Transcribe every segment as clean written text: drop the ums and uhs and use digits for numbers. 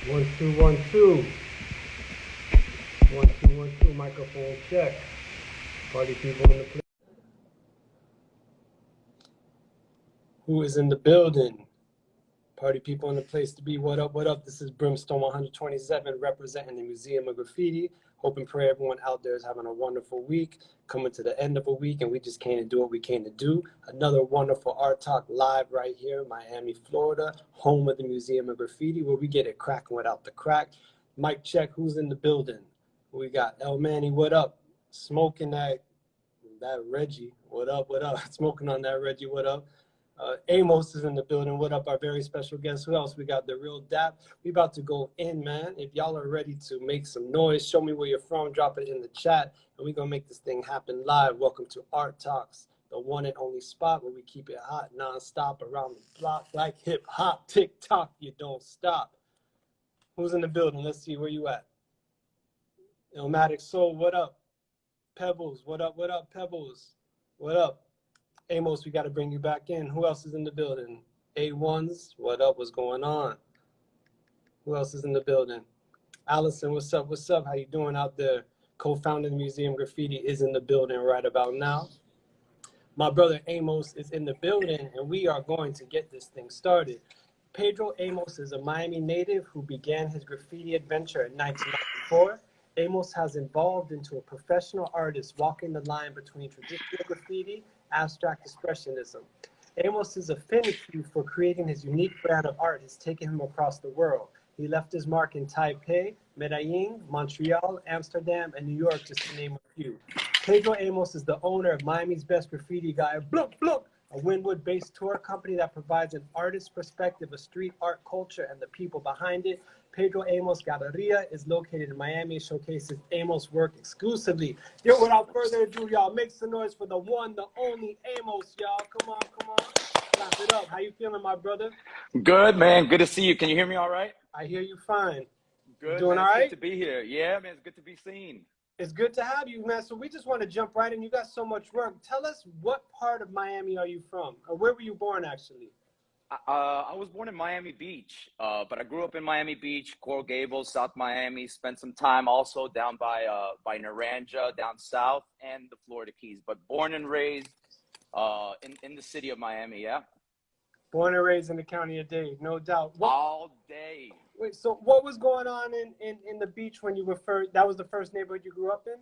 One, two, one, two. One, two, one, two. Microphone check. Party people in the place. Who is in the building? Party people in the place to be. What up, what up? This is Brimstone 127 representing the Museum of Graffiti. Hope and pray everyone out there is having a wonderful week. Coming to the end of a week, and we just came to do what we came to do. Another wonderful Art Talk live right here in Miami, Florida, home of the Museum of Graffiti, where we get it cracking without the crack. Mic check, who's in the building? We got El Manny, what up? Smoking that Reggie, what up, what up? Smoking on that Reggie, what up? Amos is in the building. What up, our very special guest? Who else? We got the real Dap. We about to go in, man. If y'all are ready to make some noise, show me where you're from, drop it in the chat, and we're going to make this thing happen live. Welcome to Art Talks, the one and only spot where we keep it hot, non-stop, around the block, like hip-hop, TikTok, you don't stop. Who's in the building? Let's see, where you at? Illmatic Soul, what up? Pebbles, what up, Pebbles? What up? Amos, we got to bring you back in. Who else is in the building? A1s, what up? What's going on? Who else is in the building? Allison, what's up? What's up? How you doing out there? Co-founder of the Museum Graffiti is in the building right about now. My brother Amos is in the building, and we are going to get this thing started. Pedro Amos is a Miami native who began his graffiti adventure in 1994. Amos has evolved into a professional artist walking the line between traditional graffiti abstract expressionism. Amos's affinity for creating his unique brand of art has taken him across the world. He left his mark in Taipei, Medellin, Montreal, Amsterdam, and New York, just to name a few. Pedro Amos is the owner of Miami's Best Graffiti Guy, Blook Blook, a Wynwood-based tour company that provides an artist's perspective of street art culture and the people behind it. Pedro Amos Galleria is located in Miami, showcases Amos' work exclusively. Yo, without further ado, y'all, make some noise for the one, the only Amos, y'all. Come on, come on. Clap it up. How you feeling, my brother? Good, man. Good to see you. Can you hear me all right? I hear you fine. Good, Doing man. all It's good right? to be here. Yeah, man. It's good to be seen. It's good to have you, man. So we just want to jump right in. You got so much work. Tell us, what part of Miami are you from? Or where were you born, actually? I was born in Miami Beach, but I grew up in Miami Beach, Coral Gables, South Miami. Spent some time also down by Naranja, down south, and the Florida Keys. But born and raised in the city of Miami. Yeah. Born and raised in the county of Dade, no doubt. All day. Wait, so what was going on in the beach when you were first? That was the first neighborhood you grew up in?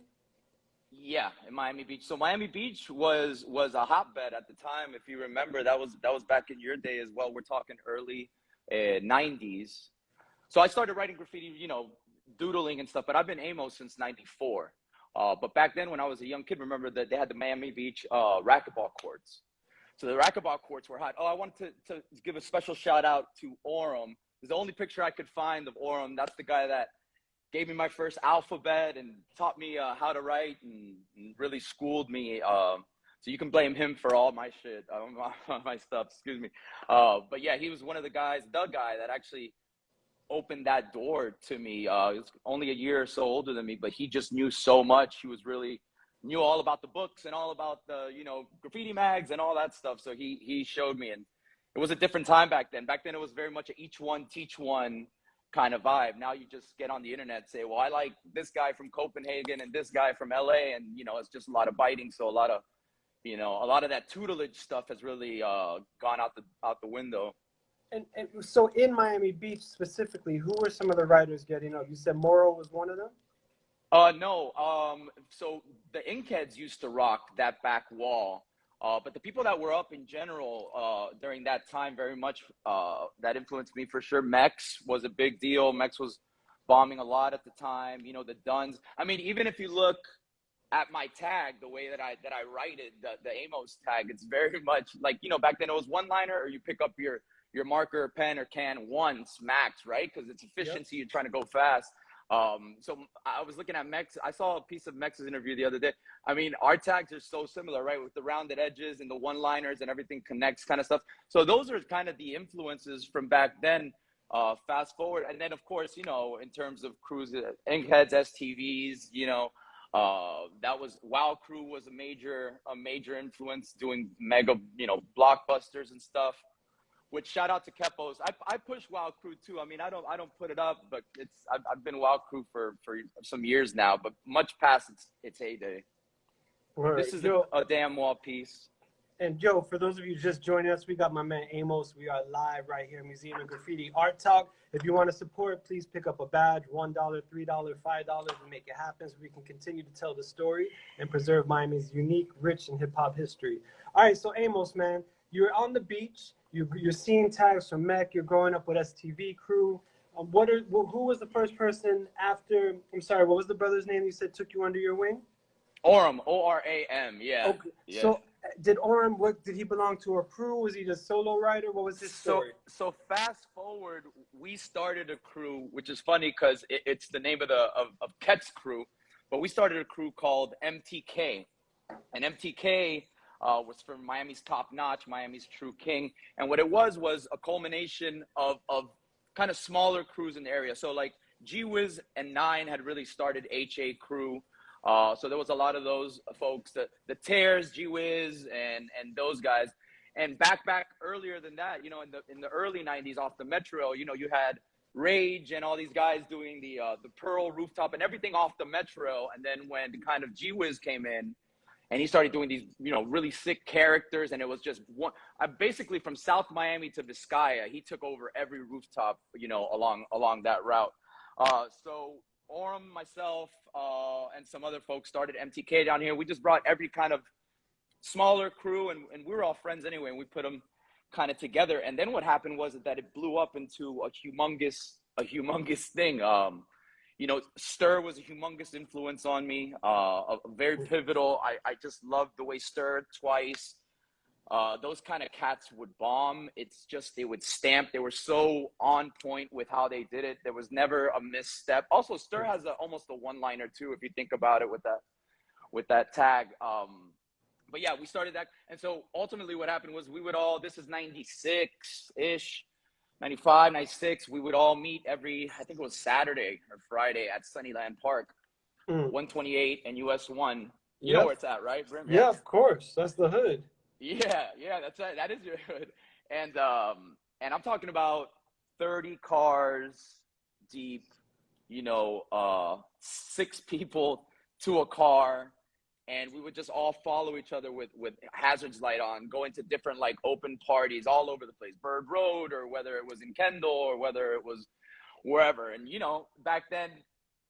Yeah, in Miami Beach. So Miami Beach was a hotbed at the time. If you remember, that was back in your day as well. We're talking early 90s. So I started writing graffiti, doodling and stuff. But I've been Amos since '94. But back then, when I was a young kid, remember that they had the Miami Beach racquetball courts. So the racquetball courts were hot. Oh, I wanted to give a special shout out to Orem. It's the only picture I could find of Orem. That's the guy that gave me my first alphabet and taught me how to write and really schooled me. So you can blame him for all my shit, my stuff, excuse me. But yeah, he was one of the guy that actually opened that door to me. He was only a year or so older than me, but he just knew so much. He was really knew all about the books and all about the, graffiti mags and all that stuff. So he showed me, and it was a different time back then. Back then it was very much a each one, teach one kind of vibe. Now you just get on the internet and say, well, I like this guy from Copenhagen and this guy from LA. And, it's just a lot of biting. So a lot of that tutelage stuff has really gone out the window. And so in Miami Beach specifically, who were some of the writers getting up? You said Moro was one of them? No. So the Inkheads used to rock that back wall. But the people that were up in general during that time, very much that influenced me for sure. Mex was a big deal. Mex was bombing a lot at the time. The Duns. I mean, even if you look at my tag, the way that I write it, the Amos tag, it's very much like, back then it was one liner, or you pick up your marker, pen, or can once max, right? Because it's efficiency. Yep. You're trying to go fast. So I was looking at Mex. I saw a piece of Mex's interview the other day. I mean, our tags are so similar, right? With the rounded edges and the one-liners and everything connects kind of stuff. So those are kind of the influences from back then. Fast forward. And then, of course, in terms of crews, Inkheads, STVs, that was Wow Crew was a major influence, doing mega, blockbusters and stuff. which shout out to Kepos. I push Wild Crew too. I mean, I don't put it up, but I've been Wild Crew for some years now, but much past its heyday. Word. This is Yo, a damn wall piece. and Joe, for those of you just joining us, we got my man Amos. We are live right here, Museum of Graffiti Art Talk. If you want to support, please pick up a badge, $1, $3, $5, and make it happen so we can continue to tell the story and preserve Miami's unique, rich, and hip-hop history. All right, so Amos, man, you're on the beach. You're seeing tags from Mech. You're growing up with STV crew. Who was the first person after, I'm sorry, what was the brother's name you said took you under your wing? Oram, O-R-A-M, yeah. Okay. Yeah. So did Oram, did he belong to a crew? Was he just solo writer? What was his story? So fast forward, we started a crew, which is funny because it's the name of Ket's crew, but we started a crew called MTK. And MTK was from Miami's Top Notch, Miami's True King. And what it was a culmination of kind of smaller crews in the area. So like G-Wiz and Nine had really started HA crew. So there was a lot of those folks, the Tears, G-Wiz, and those guys. And back earlier than that, you know, in the early 90s off the Metro, you know, you had Rage and all these guys doing the Pearl Rooftop and everything off the Metro. And then when kind of G-Wiz came in and he started doing these, you know, really sick characters, and it was just one, basically from South Miami to Vizcaya, he took over every rooftop, you know, along that route. So Oram, myself, and some other folks started MTK down here. We just brought every kind of smaller crew, and we were all friends anyway, and we put them kind of together. And then what happened was that it blew up into a humongous thing. You know, Stir was a humongous influence on me, a very pivotal. I just loved the way Stir, Twice, those kind of cats would bomb. It's just, they would stamp. They were so on point with how they did it. There was never a misstep. Also, Stir has almost a one-liner too, if you think about it with that tag. But yeah, we started that. And so ultimately what happened was we would all, this is 96-ish, 95, 96, we would all meet every, I think it was Saturday or Friday at Sunnyland Park, 128 and US 1. You know where it's at, right, Brim? Yeah, of course. That's the hood. Yeah, that's it. That is your hood. And I'm talking about 30 cars deep, you know, 6 people to a car, and we would just all follow each other with hazards light on, going to different like open parties all over the place, Bird Road, or whether it was in Kendall, or whether it was wherever. And you know, back then,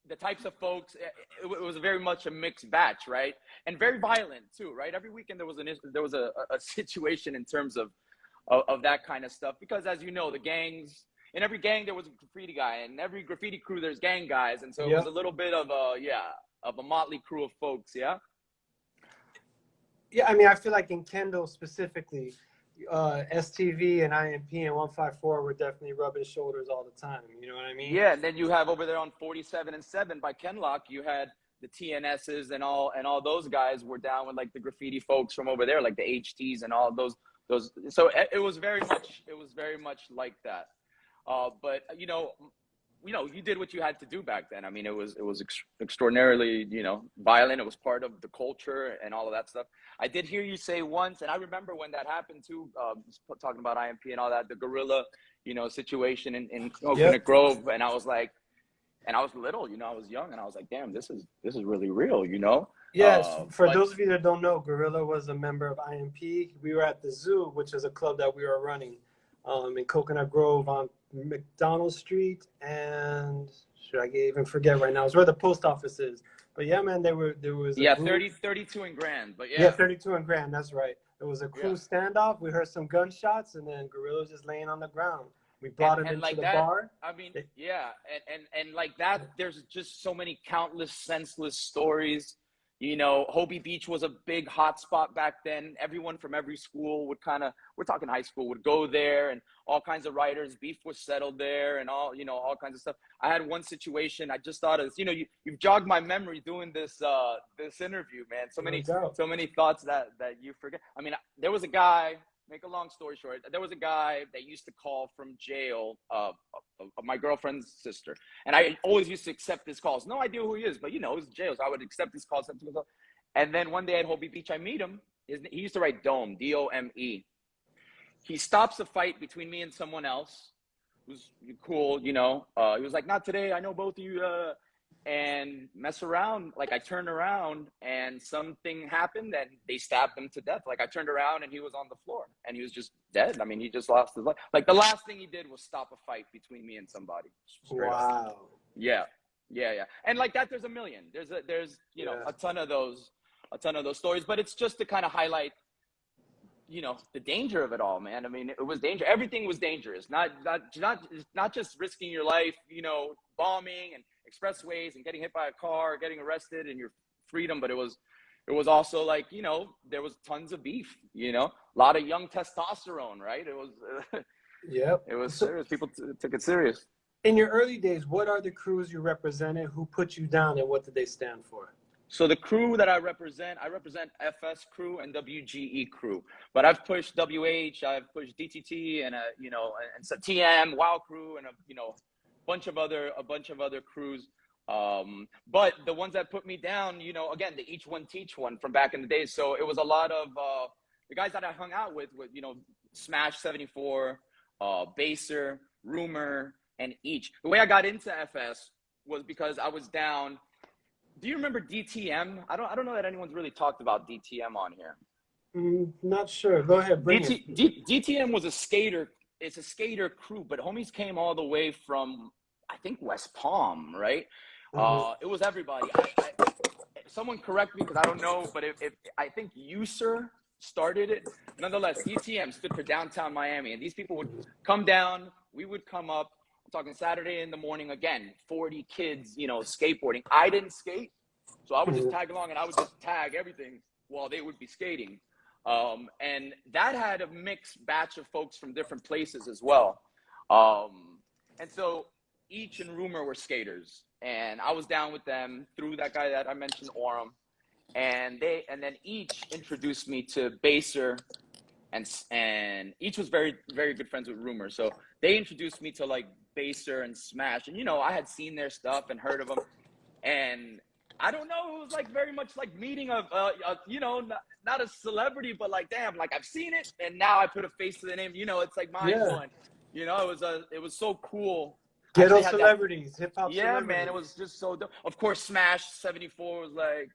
the types of folks, it was very much a mixed batch, right? And very violent too, right? Every weekend there was a situation in terms of that kind of stuff, because as you know, the gangs, in every gang there was a graffiti guy, and every graffiti crew there's gang guys, and so it was a little bit of a motley crew of folks. Yeah, I mean, I feel like in Kendall specifically, STV and IMP and 154 were definitely rubbing shoulders all the time. You know what I mean? Yeah, and then you have over there on 47 and 7 by Kenlock, you had the TNSs and all those guys were down with like the graffiti folks from over there, like the HTs and all those. So it was very much like that. But you know, you did what you had to do back then. I mean, it was extraordinarily, you know, violent. It was part of the culture and all of that stuff. I did hear you say once, and I remember when that happened too, talking about IMP and all that, the guerrilla, you know, situation in Coconut Grove. And I was like, and I was little, you know, I was young, and I was like, damn, this is really real, you know? Yes, for those of you that don't know, Gorilla was a member of IMP. We were at the Zoo, which is a club that we were running in Coconut Grove on McDonald Street, and should I even forget right now? It's where the post office is. But yeah, man, there was a group. 32 and Grand, but yeah. 32 and Grand, that's right. It was a crew standoff. We heard some gunshots, and then Gorilla was just laying on the ground. We brought him into the bar. I mean, and like that, there's just so many countless senseless stories. You know, Hobie Beach was a big hot spot back then. Everyone from every school would we're talking high school, would go there, and all kinds of writers. Beef was settled there, and all kinds of stuff. I had one situation. I just thought of, you know, you've jogged my memory doing this interview, man. So many thoughts that you forget. I mean, there was a guy. Make a long story short, there was a guy that used to call from jail, my girlfriend's sister. And I always used to accept his calls. No idea who he is, but, you know, it was jail. So I would accept his calls. And then one day at Hobie Beach, I meet him. He used to write Dome, D-O-M-E. he stops a fight between me and someone else who's cool, you know. He was like, not today, I know both of you, and mess around. Like I turned around and something happened and they stabbed him to death. Like I turned around and he was on the floor and he was just dead. I mean, he just lost his life. Like the last thing he did was stop a fight between me and somebody. Wow. Up. Yeah. And like that, there's a million. There's you know, a ton of those stories, but it's just to kind of highlight, you know, the danger of it all, man. I mean, it was danger. Everything was dangerous. Not just risking your life, you know, bombing and expressways and getting hit by a car, getting arrested and your freedom. But it was also like, you know, there was tons of beef, you know, a lot of young testosterone, right? It was, it was serious. People took it serious. In your early days, what are the crews you represented? Who put you down and what did they stand for? So the crew that I represent FS crew and WGE crew, but I've pushed WH, I've pushed DTT and you know, and so TM, WOW crew, and you know, a bunch of other crews. But the ones that put me down, you know, again, the each one teach one from back in the days. So it was a lot of the guys that I hung out with, you know, Smash 74, Baser, Rumor, and Each. The way I got into FS was because I was down. Do you remember DTM? I don't know that anyone's really talked about DTM on here. Not sure. Go ahead. DTM was a skater. It's a skater crew, but homies came all the way from, I think, West Palm, right? It was everybody. Someone correct me because I don't know, but if I think you, sir, started it. Nonetheless, DTM stood for Downtown Miami, and these people would come down. We would come up. Talking Saturday in the morning, again, 40 kids, you know, skateboarding. I didn't skate, so I would just tag along and I would just tag everything while they would be skating. And that had a mixed batch of folks from different places as well. And so Each and Rumor were skaters, and I was down with them through that guy that I mentioned, Orem. And then Each introduced me to Baser, and Each was very, very good friends with Rumor. So they introduced me to like Baser and Smash, and you know, I had seen their stuff and heard of them, and I don't know, it was like very much like meeting you know, not a celebrity, but like, damn, like I've seen it and now I put a face to the name, you know. It's like mind blowing, you know. It was so cool. Ghetto celebrities, hip hop. Yeah, man, it was just so dope. Of course, Smash 74 was like,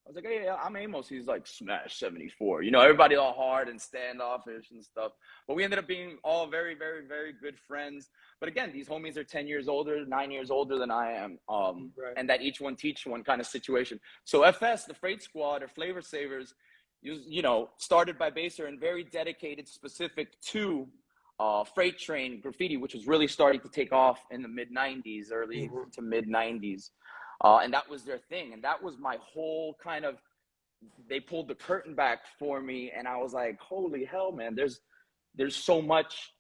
I was like, hey, I'm Amos. He's like, Smash 74. You know, everybody all hard and standoffish and stuff. But we ended up being all very, very, very good friends. But again, these homies are 10 years older, 9 years older than I am. And that each one teach one kind of situation. So FS, the Freight Squad, or Flavor Savers, you know, started by Baser and very dedicated, specific to freight train graffiti, which was really starting to take off in the mid-90s, early to mid-90s. And that was their thing. And that was my whole kind of, they pulled the curtain back for me. And I was like, holy hell, man, there's so much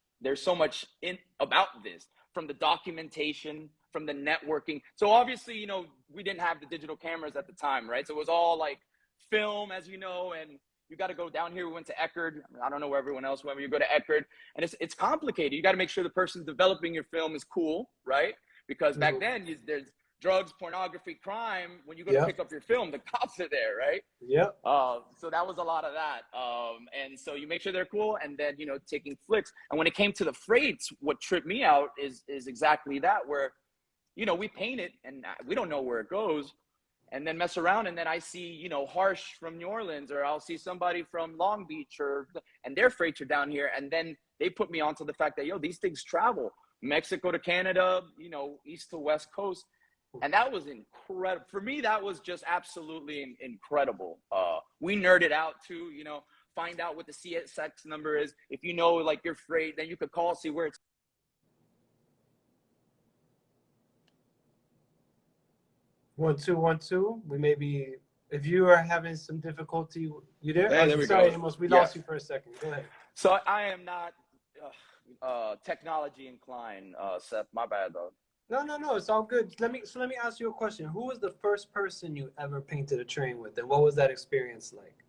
in about this, from the documentation, from the networking. So obviously, you know, we didn't have the digital cameras at the time, right? So it was all like film, as you know, and you got to go down here. We went to Eckerd. I don't know where everyone else went, but you go to Eckerd, and it's complicated. You got to make sure the person developing your film is cool, right? Because back then there's drugs, pornography, crime. When you go to pick up your film, the cops are there, right? Yep. So that was a lot of that. And so you make sure they're cool, and then, you know, taking flicks. And when it came to the freights, what tripped me out is exactly that, where, you know, we paint it and we don't know where it goes, and then mess around, and then I see, you know, Harsh from New Orleans, or I'll see somebody from Long Beach, and their freights are down here, and then they put me onto the fact that, yo, these things travel Mexico to Canada, you know, east to west coast. And that was incredible. For me, that was just absolutely incredible. We nerded out too, you know, find out what the CSX number is. If you know, like, your freight, then you could call, see where it's. 1 2 1 2. We may be, if you are having some difficulty, you there? Hey, there we sorry, go. Amos, we lost you for a second. Go ahead. So I am not technology inclined, Seth. My bad, though. No, it's all good. Let me ask you a question. Who was the first person you ever painted a train with, and what was that experience like?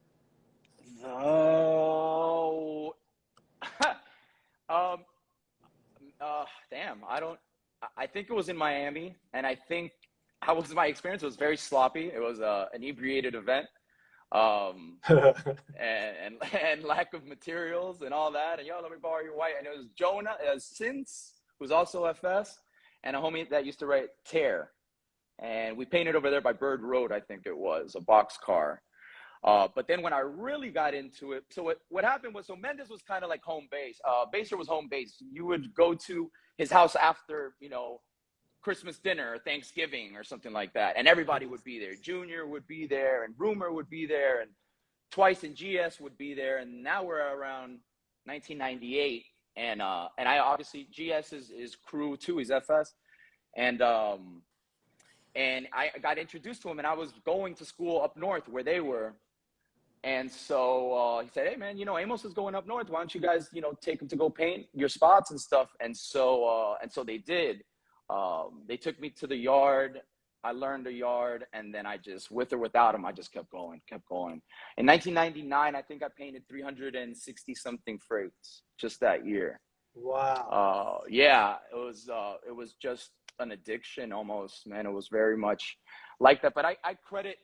Oh, damn. I think it was in Miami, and I think my experience was very sloppy. It was an inebriated event. And lack of materials and all that. And yo, let me borrow your white. And it was Jonah, Since, who's also FS, and a homie that used to write Tear. And we painted over there by Bird Road, I think it was, a box car. But then when I really got into it, so what happened was, so Mendes was kind of like home base. Baser was home base. You would go to his house after, Christmas dinner or Thanksgiving or something like that. And everybody would be there. Junior would be there, and Rumor would be there, and Twice and GS would be there. And now we're around 1998. And I obviously, GS is crew too, he's FS. And I got introduced to him, and I was going to school up north where they were. And so he said, hey, man, Amos is going up north. Why don't you guys, take him to go paint your spots and stuff? And so they did. They took me to the yard. I learned the yard. And then I just, with or without him, I just kept going. In 1999, I think I painted 360 something freights just that year. Wow. Yeah, it was just an addiction almost, man. It was very much like that. But I credit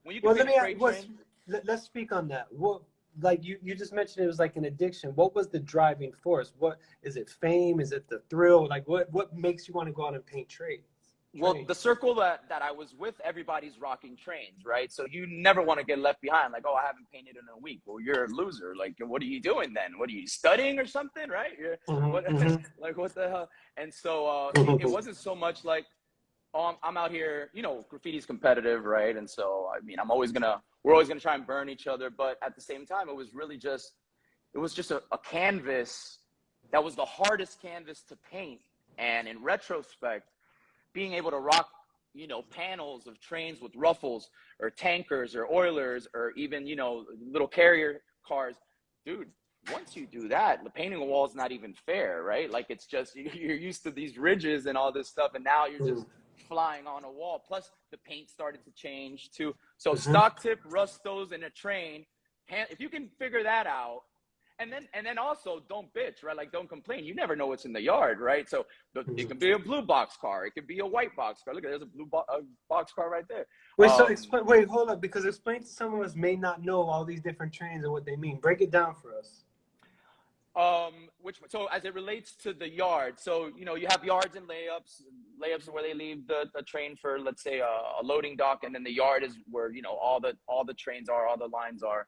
when you can let's speak on that. What, like you just mentioned, it was like an addiction. What was the driving force? What is it? Fame? Is it the thrill? Like what makes you want to go out and paint trades? Well, the circle that I was with, everybody's rocking trains, right? So you never want to get left behind. Like, oh, I haven't painted in a week. Well, you're a loser. Like, what are you doing then? What are you studying or something, right? Like, what the hell? And so it wasn't so much like, oh, I'm out here, graffiti's competitive, right? And so, I mean, we're always gonna try and burn each other. But at the same time, it was just a canvas that was the hardest canvas to paint. And in retrospect, being able to rock, panels of trains with ruffles or tankers or oilers or even, little carrier cars, dude, once you do that, the painting a wall is not even fair, right? Like, it's just, you're used to these ridges and all this stuff, and now you're just flying on a wall. Plus the paint started to change too. So stock tip, rustos, and a train, if you can figure that out, and then also don't bitch, right? Like, don't complain. You never know what's in the yard, right? So it can be a blue box car, it could be a white box car. Look, there's a blue box car right there. Wait, hold up, because explain to some of us may not know all these different trains and what they mean. Break it down for us. So as it relates to the yard, so you have yards and layups are where they leave the train for, let's say, a loading dock, and then the yard is where all the trains are, all the lines are.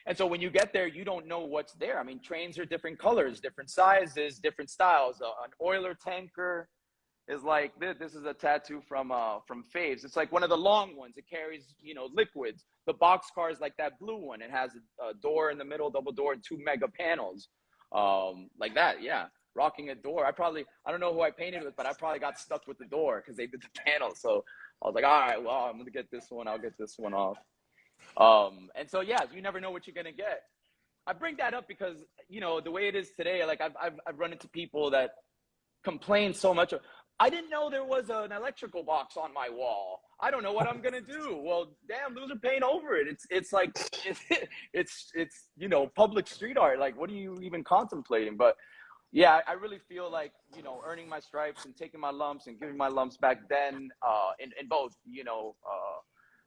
And so when you get there, you don't know what's there. I mean, trains are different colors, different sizes, different styles. An oiler tanker is like this. This is a tattoo from Faves. It's like one of the long ones. It carries, liquids. The box car is like that blue one. It has a door in the middle, double door, and 2 mega panels. Like that, yeah. Rocking a door. I don't know who I painted with, but I probably got stuck with the door because they did the panel. So I was like, all right, well, I'm going to get this one. I'll get this one off. And so, yeah, you never know what you're going to get. I bring that up because, the way it is today, like I've run into people that complain so much. I didn't know there was an electrical box on my wall. I don't know what I'm going to do. Well, damn, loser paint over it. It's like, it's public street art. Like, what are you even contemplating? But yeah, I really feel like, earning my stripes and taking my lumps and giving my lumps back then, in both,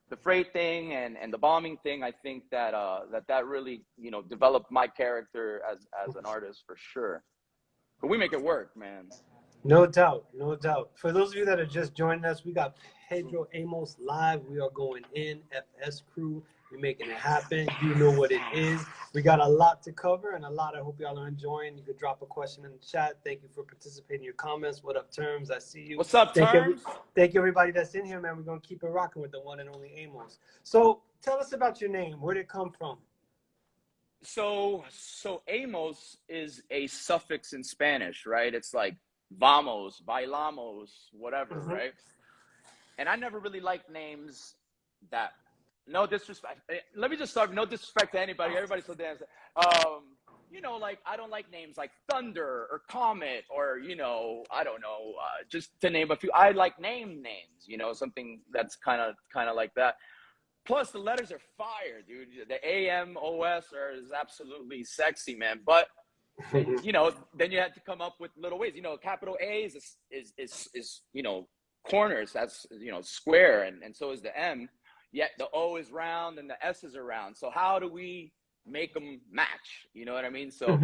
the freight thing and the bombing thing. I think that really, developed my character as an artist for sure. But we make it work, man. No doubt. For those of you that are just joining us, we got Pedro AMOS live. We are going in, FS crew. We're making it happen. You know what it is. We got a lot to cover and a lot I hope y'all are enjoying. You could drop a question in the chat. Thank you for participating in your comments. What up, Terms? I see you. What's up, Terms? Thank you, everybody that's in here, man. We're going to keep it rocking with the one and only Amos. So tell us about your name. Where did it come from? So Amos is a suffix in Spanish, right? It's like vamos, bailamos, whatever, right? And I never really liked names that, no disrespect. Let me just start. No disrespect to anybody. Everybody's so damn. Like, I don't like names like Thunder or Comet or, I don't know, just to name a few. I like names, something that's kind of like that. Plus, the letters are fire, dude. The AMOS is absolutely sexy, man. But then you had to come up with little ways. Capital A is corners. That's square, and so is the M. yet the O is round and the S's are round. So how do we make them match? You know what I mean? So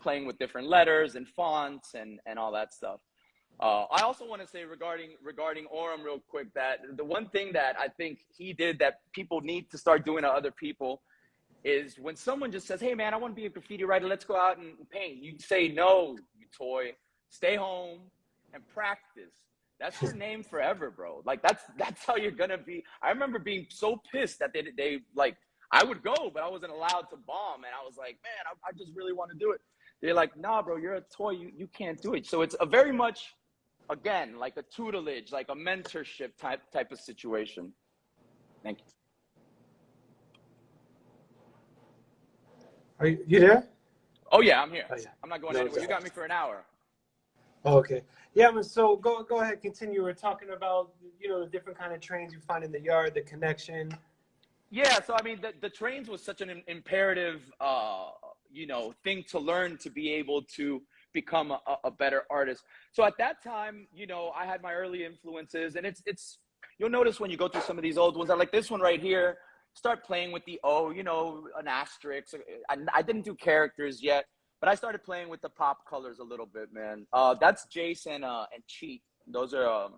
playing with different letters and fonts and all that stuff. I also want to say regarding Orem real quick, that the one thing that I think he did that people need to start doing to other people is when someone just says, hey man, I want to be a graffiti writer, let's go out and paint. You say, no, you toy, stay home and practice. That's your name forever, bro. Like that's how you're gonna be. I remember being so pissed that they like, I would go, but I wasn't allowed to bomb. And I was like, man, I just really want to do it. They're like, nah, bro, you're a toy. You can't do it. So it's a very much, again, like a tutelage, like a mentorship type of situation. Thank you. Are you there? Oh yeah, I'm here. Oh, yeah. I'm not going anywhere. You got me for an hour. Oh, okay. Yeah, man, so go ahead, continue. We're talking about, you know, the different kind of trains you find in the yard, the connection. Yeah, so I mean, the trains was such an imperative, you know, thing to learn to be able to become a better artist. So at that time, you know, I had my early influences, and it's you'll notice when you go through some of these old ones, like this one right here, start playing with the O, you know, an asterisk. I didn't do characters yet, but I started playing with the pop colors a little bit, man. That's Jason and Cheat. Those are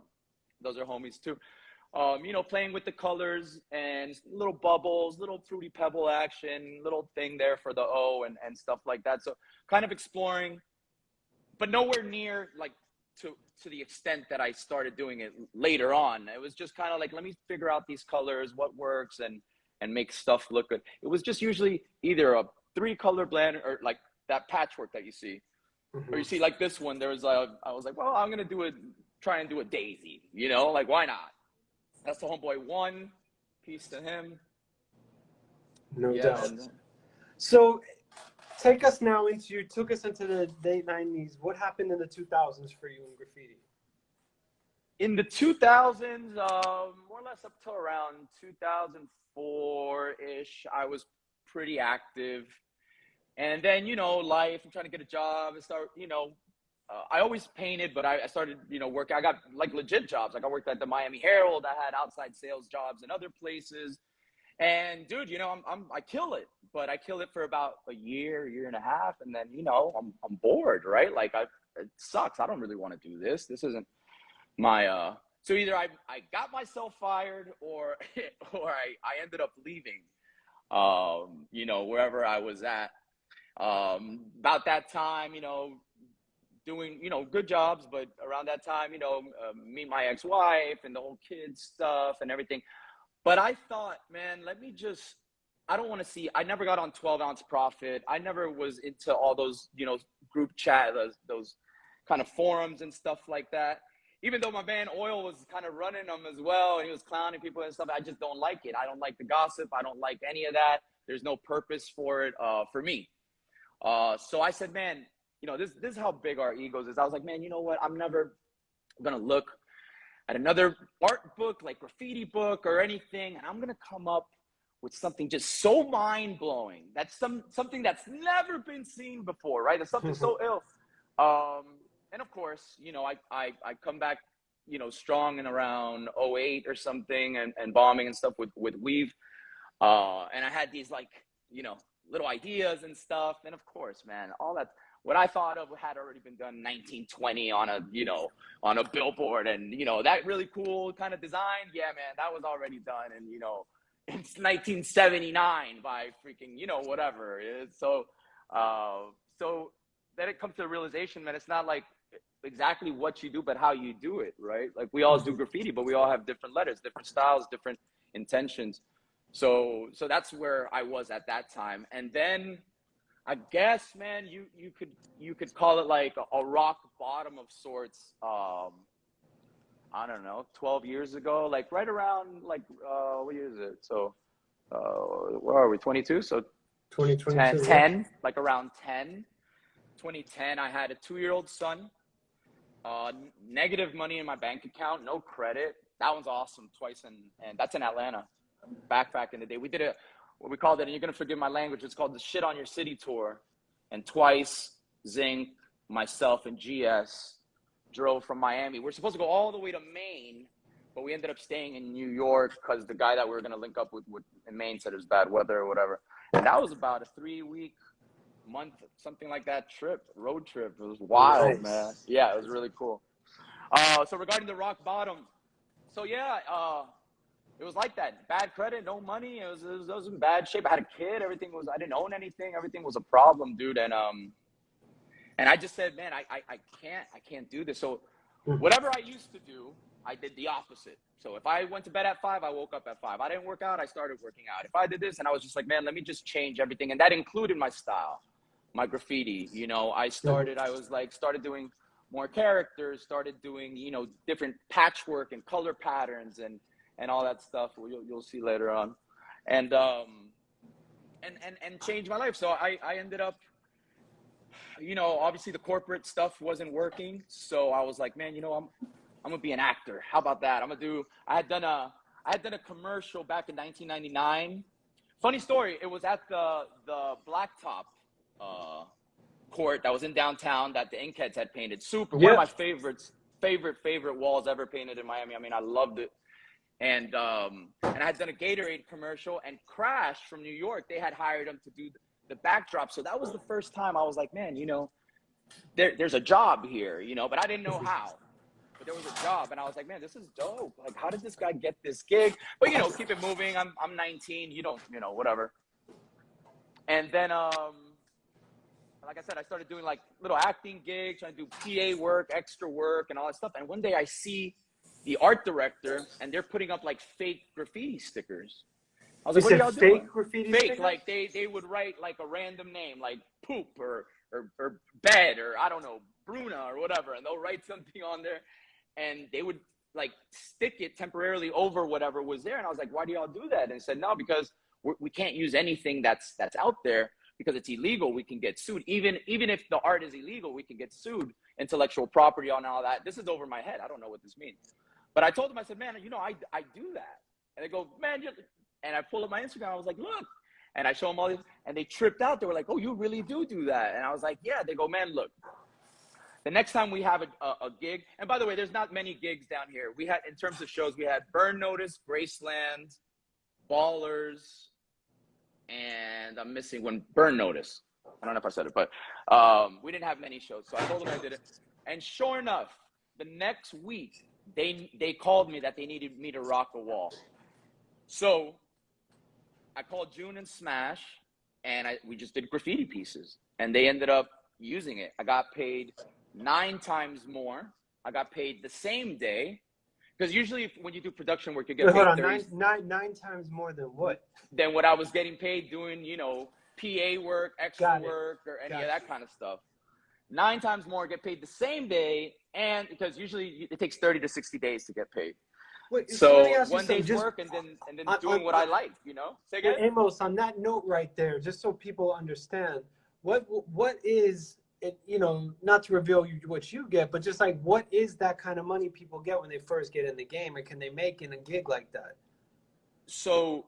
homies too. You know, playing with the colors and little bubbles, little fruity pebble action, little thing there for the O and stuff like that. So kind of exploring, but nowhere near like to the extent that I started doing it later on. It was just kind of like, let me figure out these colors, what works, and make stuff look good. It was just usually either a 3-color blend or like that patchwork that you see, or you see like this one. There was I was like, well, I'm gonna try and do a daisy, you know, like why not? That's the homeboy one. Peace to him. No doubt. So take us now you took us into the late 90s. What happened in the 2000s for you in graffiti? In the 2000s, more or less up to around 2004-ish, I was pretty active. And then, you know, life, I'm trying to get a job and start, you know, I always painted, but I started, you know, working. I got like legit jobs. Like I worked at the Miami Herald. I had outside sales jobs in other places. And dude, you know, I kill it, but I kill it for about a year and a half. And then, you know, I'm bored, right? Like it sucks. I don't really want to do this. This isn't my, so either I got myself fired or I ended up leaving, you know, wherever I was at. About that time, you know, doing, you know, good jobs, but around that time, you know, meet my ex-wife and the whole kids stuff and everything. But I thought, man, I don't want to see, I never got on 12-ounce profit. I never was into all those, you know, group chat, those kind of forums and stuff like that. Even though my man Oil was kind of running them as well, and he was clowning people and stuff, I just don't like it. I don't like the gossip. I don't like any of that. There's no purpose for it, for me. So I said, man, you know, this is how big our egos is. I was like, man, you know what? I'm never going to look at another art book, like graffiti book or anything. And I'm going to come up with something just so mind blowing. That's something that's never been seen before, right? That's something so ill. And of course, you know, I come back, you know, strong in around 08 or something and bombing and stuff with Weave. And I had these like, you know, little ideas and stuff. And of course, man, all that, what I thought of had already been done in 1920 on a, you know, on a billboard. And, you know, that really cool kind of design. Yeah, man, that was already done. And, you know, it's 1979 by freaking, you know, whatever. So then it comes to the realization, man, it's not like exactly what you do, but how you do it, right? Like we all do graffiti, but we all have different letters, different styles, different intentions. So that's where I was at that time. And then I guess, man, you could call it like a rock bottom of sorts. I don't know, 12 years ago, like right around like, what year is it? So, where are we? 22. So 2022. 10, like around 10, 2010, I had a 2-year-old son, negative money in my bank account, no credit. That one's awesome. Twice and that's in Atlanta. Back in the day, we did what we called it, and you're gonna forgive my language, it's called the Shit on Your City tour. And Twice, Zinc, myself, and GS drove from Miami. We're supposed to go all the way to Maine, but we ended up staying in New York because the guy that we were going to link up with in Maine said it was bad weather or whatever. And that was about a 3-week, month, something like that road trip. It was wild, man. Yeah, it was really cool. So regarding the rock bottom, so yeah, it was like that. Bad credit, no money. It was in bad shape. I had a kid. I didn't own anything. Everything was a problem, dude. And I just said, man, I can't do this. So whatever I used to do, I did the opposite. So if I went to bed at 5, I woke up at 5. I didn't work out, I started working out. If I did this, and I was just like, man, let me just change everything. And that included my style, my graffiti. You know, started doing more characters, started doing, you know, different patchwork and color patterns and all that stuff. You'll see later on. And changed my life. So I ended up, you know, obviously the corporate stuff wasn't working. So I was like, man, you know, I'm gonna be an actor. How about that? I had done a commercial back in 1999. Funny story. It was at the Blacktop court that was in downtown that the Inkheads had painted. One of my favorite walls ever painted in Miami. I mean, I loved it. And I had done a Gatorade commercial, and Crash from New York, they had hired him to do the backdrop. So that was the first time I was like, man, you know, there's a job here, you know, but I didn't know how. But there was a job, and I was like, man, this is dope. Like, how did this guy get this gig? But, you know, keep it moving. I'm 19. You don't, you know, whatever. And then, like I said, I started doing like little acting gigs, trying to do PA work, extra work, and all that stuff. And one day I see the art director, and they're putting up like fake graffiti stickers. I was like, what are y'all doing? Fake graffiti Fake, stickers? like they would write like a random name, like poop or bed or I don't know, Bruna or whatever, and they'll write something on there, and they would like stick it temporarily over whatever was there. And I was like, why do y'all do that? And they said, no, because we can't use anything that's out there because it's illegal. We can get sued. Even if the art is illegal, we can get sued, intellectual property on all that. This is over my head. I don't know what this means. But I told them, I said, man, you know, I do that. And they go, man, and I pulled up my Instagram. I was like, look. And I show them all this, and they tripped out. They were like, oh, you really do that. And I was like, yeah. They go, man, look, the next time we have a gig, and by the way, there's not many gigs down here. We had, in terms of shows, we had Burn Notice, Graceland, Ballers, and I'm missing one, Burn Notice. I don't know if I said it, but we didn't have many shows. So I told them I did it. And sure enough, the next week, they called me that they needed me to rock a wall. So I called June and Smash, and we just did graffiti pieces, and they ended up using it. I got paid 9 times more. I got paid the same day, because usually when you do production work, you get paid Hold on, 30, nine times more than what? than what I was getting paid doing, you know, PA work, extra work, or any of that kind of stuff. 9 times more, get paid the same day, and because usually it takes 30 to 60 days to get paid. Wait, so one day's work and then doing what I like, you know? Say again? Amos, on that note right there, just so people understand, what is it, you know, not to reveal what you get, but just like, what is that kind of money people get when they first get in the game, and can they make in a gig like that? So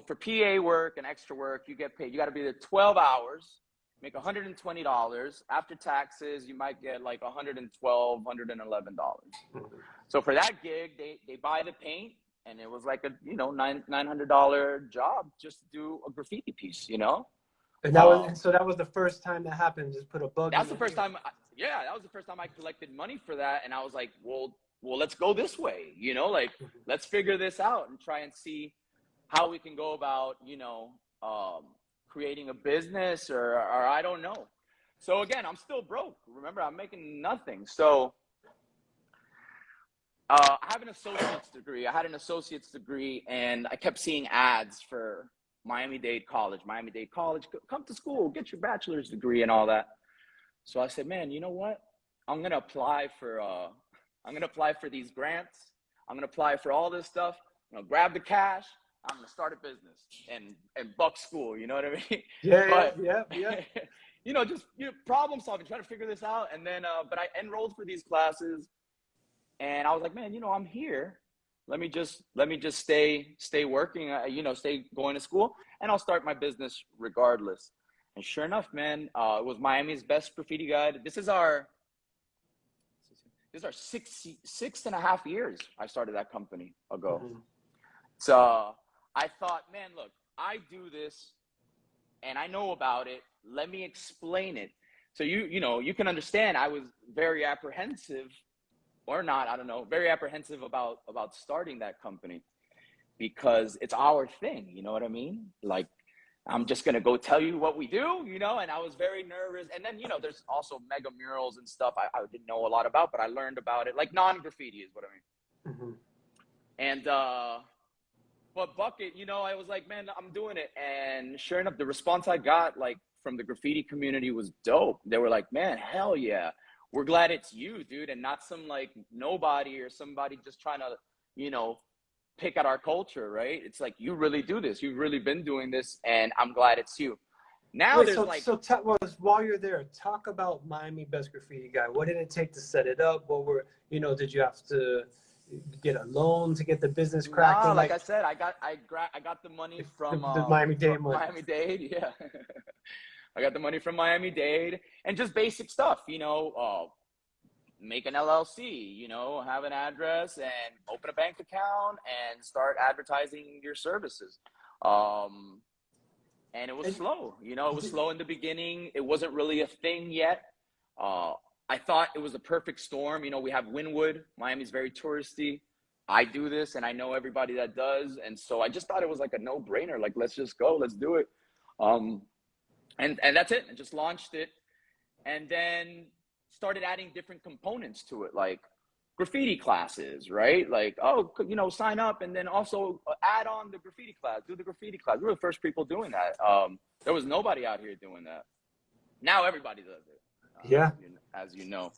for PA work and extra work, you get paid. You got to be there 12 hours, make $120. After taxes, you might get like $112, $111. So for that gig, they buy the paint, and it was like a, you know, $900 job just to do a graffiti piece, you know? And that was, and so that was the first time that happened. Just put a bug. That's the first time. Yeah, that was the first time I collected money for that, and I was like, well, let's go this way, you know, like let's figure this out and try and see how we can go about, you know, creating a business or I don't know. So again, I'm still broke. Remember, I'm making nothing. So I have an associate's degree. I had an associate's degree, and I kept seeing ads for Miami-Dade College, come to school, get your bachelor's degree and all that. So I said, man, you know what? I'm going to apply for these grants. I'm going to apply for all this stuff. I'm going to grab the cash. I'm going to start a business and buck school. You know what I mean? Yeah. You know, just, you know, problem solving, trying to figure this out. And then, but I enrolled for these classes, and I was like, man, you know, I'm here. Let me just stay working, you know, stay going to school, and I'll start my business regardless. And sure enough, man, it was Miami's best graffiti guide. This is these are 6.5 years I started that company ago. Mm-hmm. So I thought, man, look, I do this and I know about it. Let me explain it. So you can understand I was very apprehensive, or not, I don't know, very apprehensive about starting that company, because it's our thing, you know what I mean? Like, I'm just gonna go tell you what we do, and I was very nervous. And then, there's also mega murals and stuff I didn't know a lot about, but I learned about it, like non-graffiti is what I mean. Mm-hmm. And but Bucket, I was like, man, I'm doing it. And sure enough, the response I got, like, from the graffiti community was dope. They were like, man, hell yeah, we're glad it's you, dude, and not some like nobody or somebody just trying to, pick at our culture, right? It's like, you really do this. You've really been doing this, and I'm glad it's you. Now Wait, there's while you're there, talk about Miami Best Graffiti Guy. What did it take to set it up? Did you have to get a loan to get the business cracking? No, like I said, I got the money from the Miami-Dade money. Miami-Dade, yeah. I got the money from Miami-Dade, and just basic stuff, make an LLC, have an address and open a bank account and start advertising your services. And it was slow, it was slow in the beginning. It wasn't really a thing yet. I thought it was a perfect storm. We have Wynwood. Miami's very touristy. I do this and I know everybody that does. And so I just thought it was like a no-brainer. Like, let's just go, let's do it. And that's it. I just launched it, and then started adding different components to it, like graffiti classes, right? Like, sign up and then also add on the graffiti class, do the graffiti class. We were the first people doing that. There was nobody out here doing that. Now everybody does it. Yeah. As you know.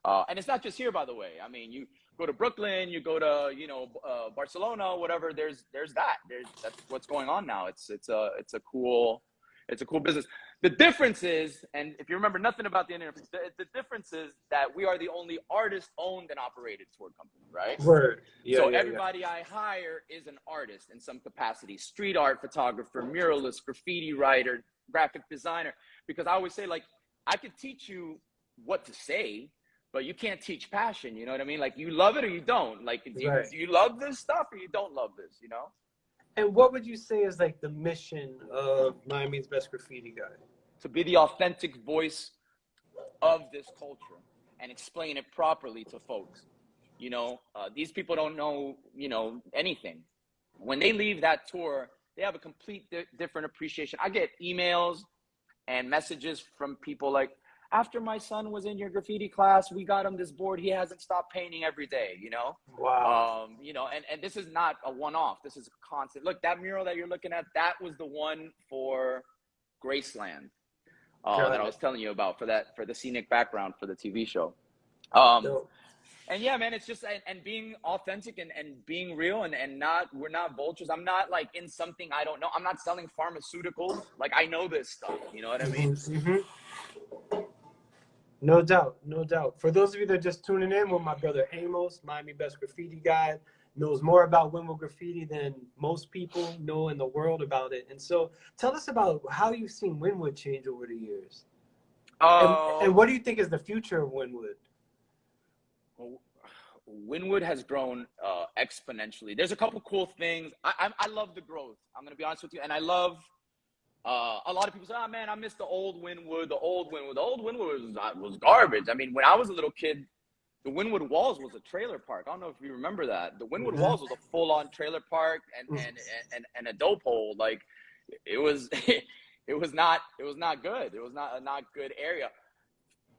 And it's not just here, by the way. I mean, you go to Brooklyn, you go to, Barcelona, whatever, that's what's going on now. It's a cool business. The difference is, and if you remember nothing about the internet, the difference is that we are the only artist-owned and operated tour company, right? Word. Yeah, so everybody I hire is an artist in some capacity: street art photographer, muralist, graffiti writer, graphic designer. Because I always say, like, I could teach you what to say, but you can't teach passion. You know what I mean? Like, you love it or you don't. Like, do you love this stuff or you don't love this? And what would you say is like the mission of Miami's Best Graffiti Guy? To be the authentic voice of this culture and explain it properly to folks. These people don't know, anything. When they leave that tour, they have a complete different appreciation. I get emails and messages from people like, after my son was in your graffiti class, we got him this board. He hasn't stopped painting every day, Wow. And this is not a one-off. This is a constant. Look, that mural that you're looking at, that was the one for Graceland that I was telling you about for the scenic background for the TV show. And yeah, man, it's just, and being authentic and being real and we're not vultures. I'm not like in something I don't know. I'm not selling pharmaceuticals. Like, I know this stuff. You know what I mean? Mm-hmm. No doubt. For those of you that are just tuning in, with my brother Amos, Miami Best Graffiti Guy, knows more about Wynwood graffiti than most people know in the world about it. And so tell us about how you've seen Wynwood change over the years. And what do you think is the future of Wynwood? Wynwood has grown exponentially. There's a couple cool things. I love the growth. I'm going to be honest with you. And I love, a lot of people say, oh man, I miss the old Wynwood. The old Wynwood was garbage. I mean, when I was a little kid, the Wynwood Walls was a trailer park. I don't know if you remember that. The Wynwood Walls was a full-on trailer park and a dope hole. Like, it was not good. It was not a good area.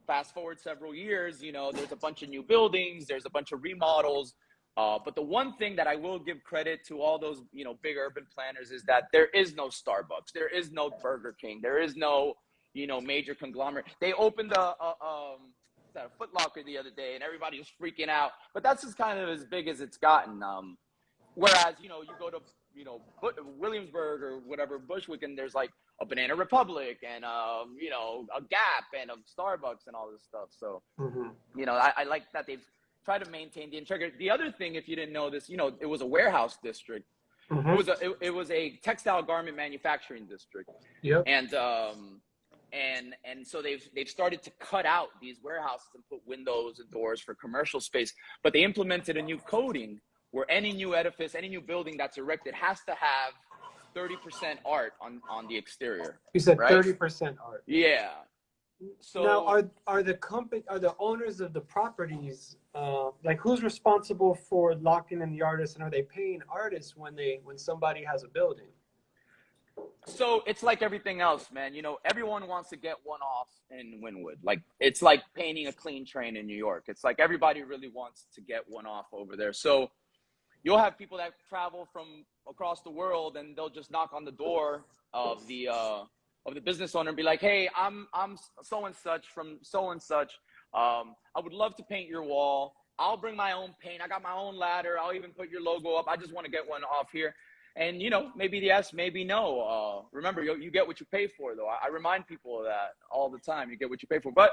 Fast forward several years, there's a bunch of new buildings, there's a bunch of remodels. But the one thing that I will give credit to all those, big urban planners is that there is no Starbucks, there is no Burger King, there is no, major conglomerate. They opened a Foot Locker the other day and everybody was freaking out, but that's just kind of as big as it's gotten. Whereas, you go to, Williamsburg or whatever, Bushwick, and there's like a Banana Republic and, a Gap and a Starbucks and all this stuff. So, I like that they've tried to maintain the integrity. The other thing, if you didn't know this, it was a warehouse district. It was a textile garment manufacturing district. Yep. And and so they've started to cut out these warehouses and put windows and doors for commercial space. But they implemented a new coding where any new edifice, any new building that's erected has to have 30% art on the exterior. You said right? 30% art. Yeah. So now, are the owners of the properties like, who's responsible for locking in the artists, and are they paying artists when somebody has a building? So it's like everything else, man. You know, everyone wants to get one off in Wynwood. Like, it's like painting a clean train in New York. It's like everybody really wants to get one off over there. So you'll have people that travel from across the world, and they'll just knock on the door of the business owner and be like, "Hey, I'm so and such from so and such. I would love to paint your wall. I'll bring my own paint. I got my own ladder. I'll even put your logo up. I just want to get one off here." And, you know, maybe yes, maybe no. Remember, you get what you pay for, though. I remind people of that all the time. You get what you pay for. But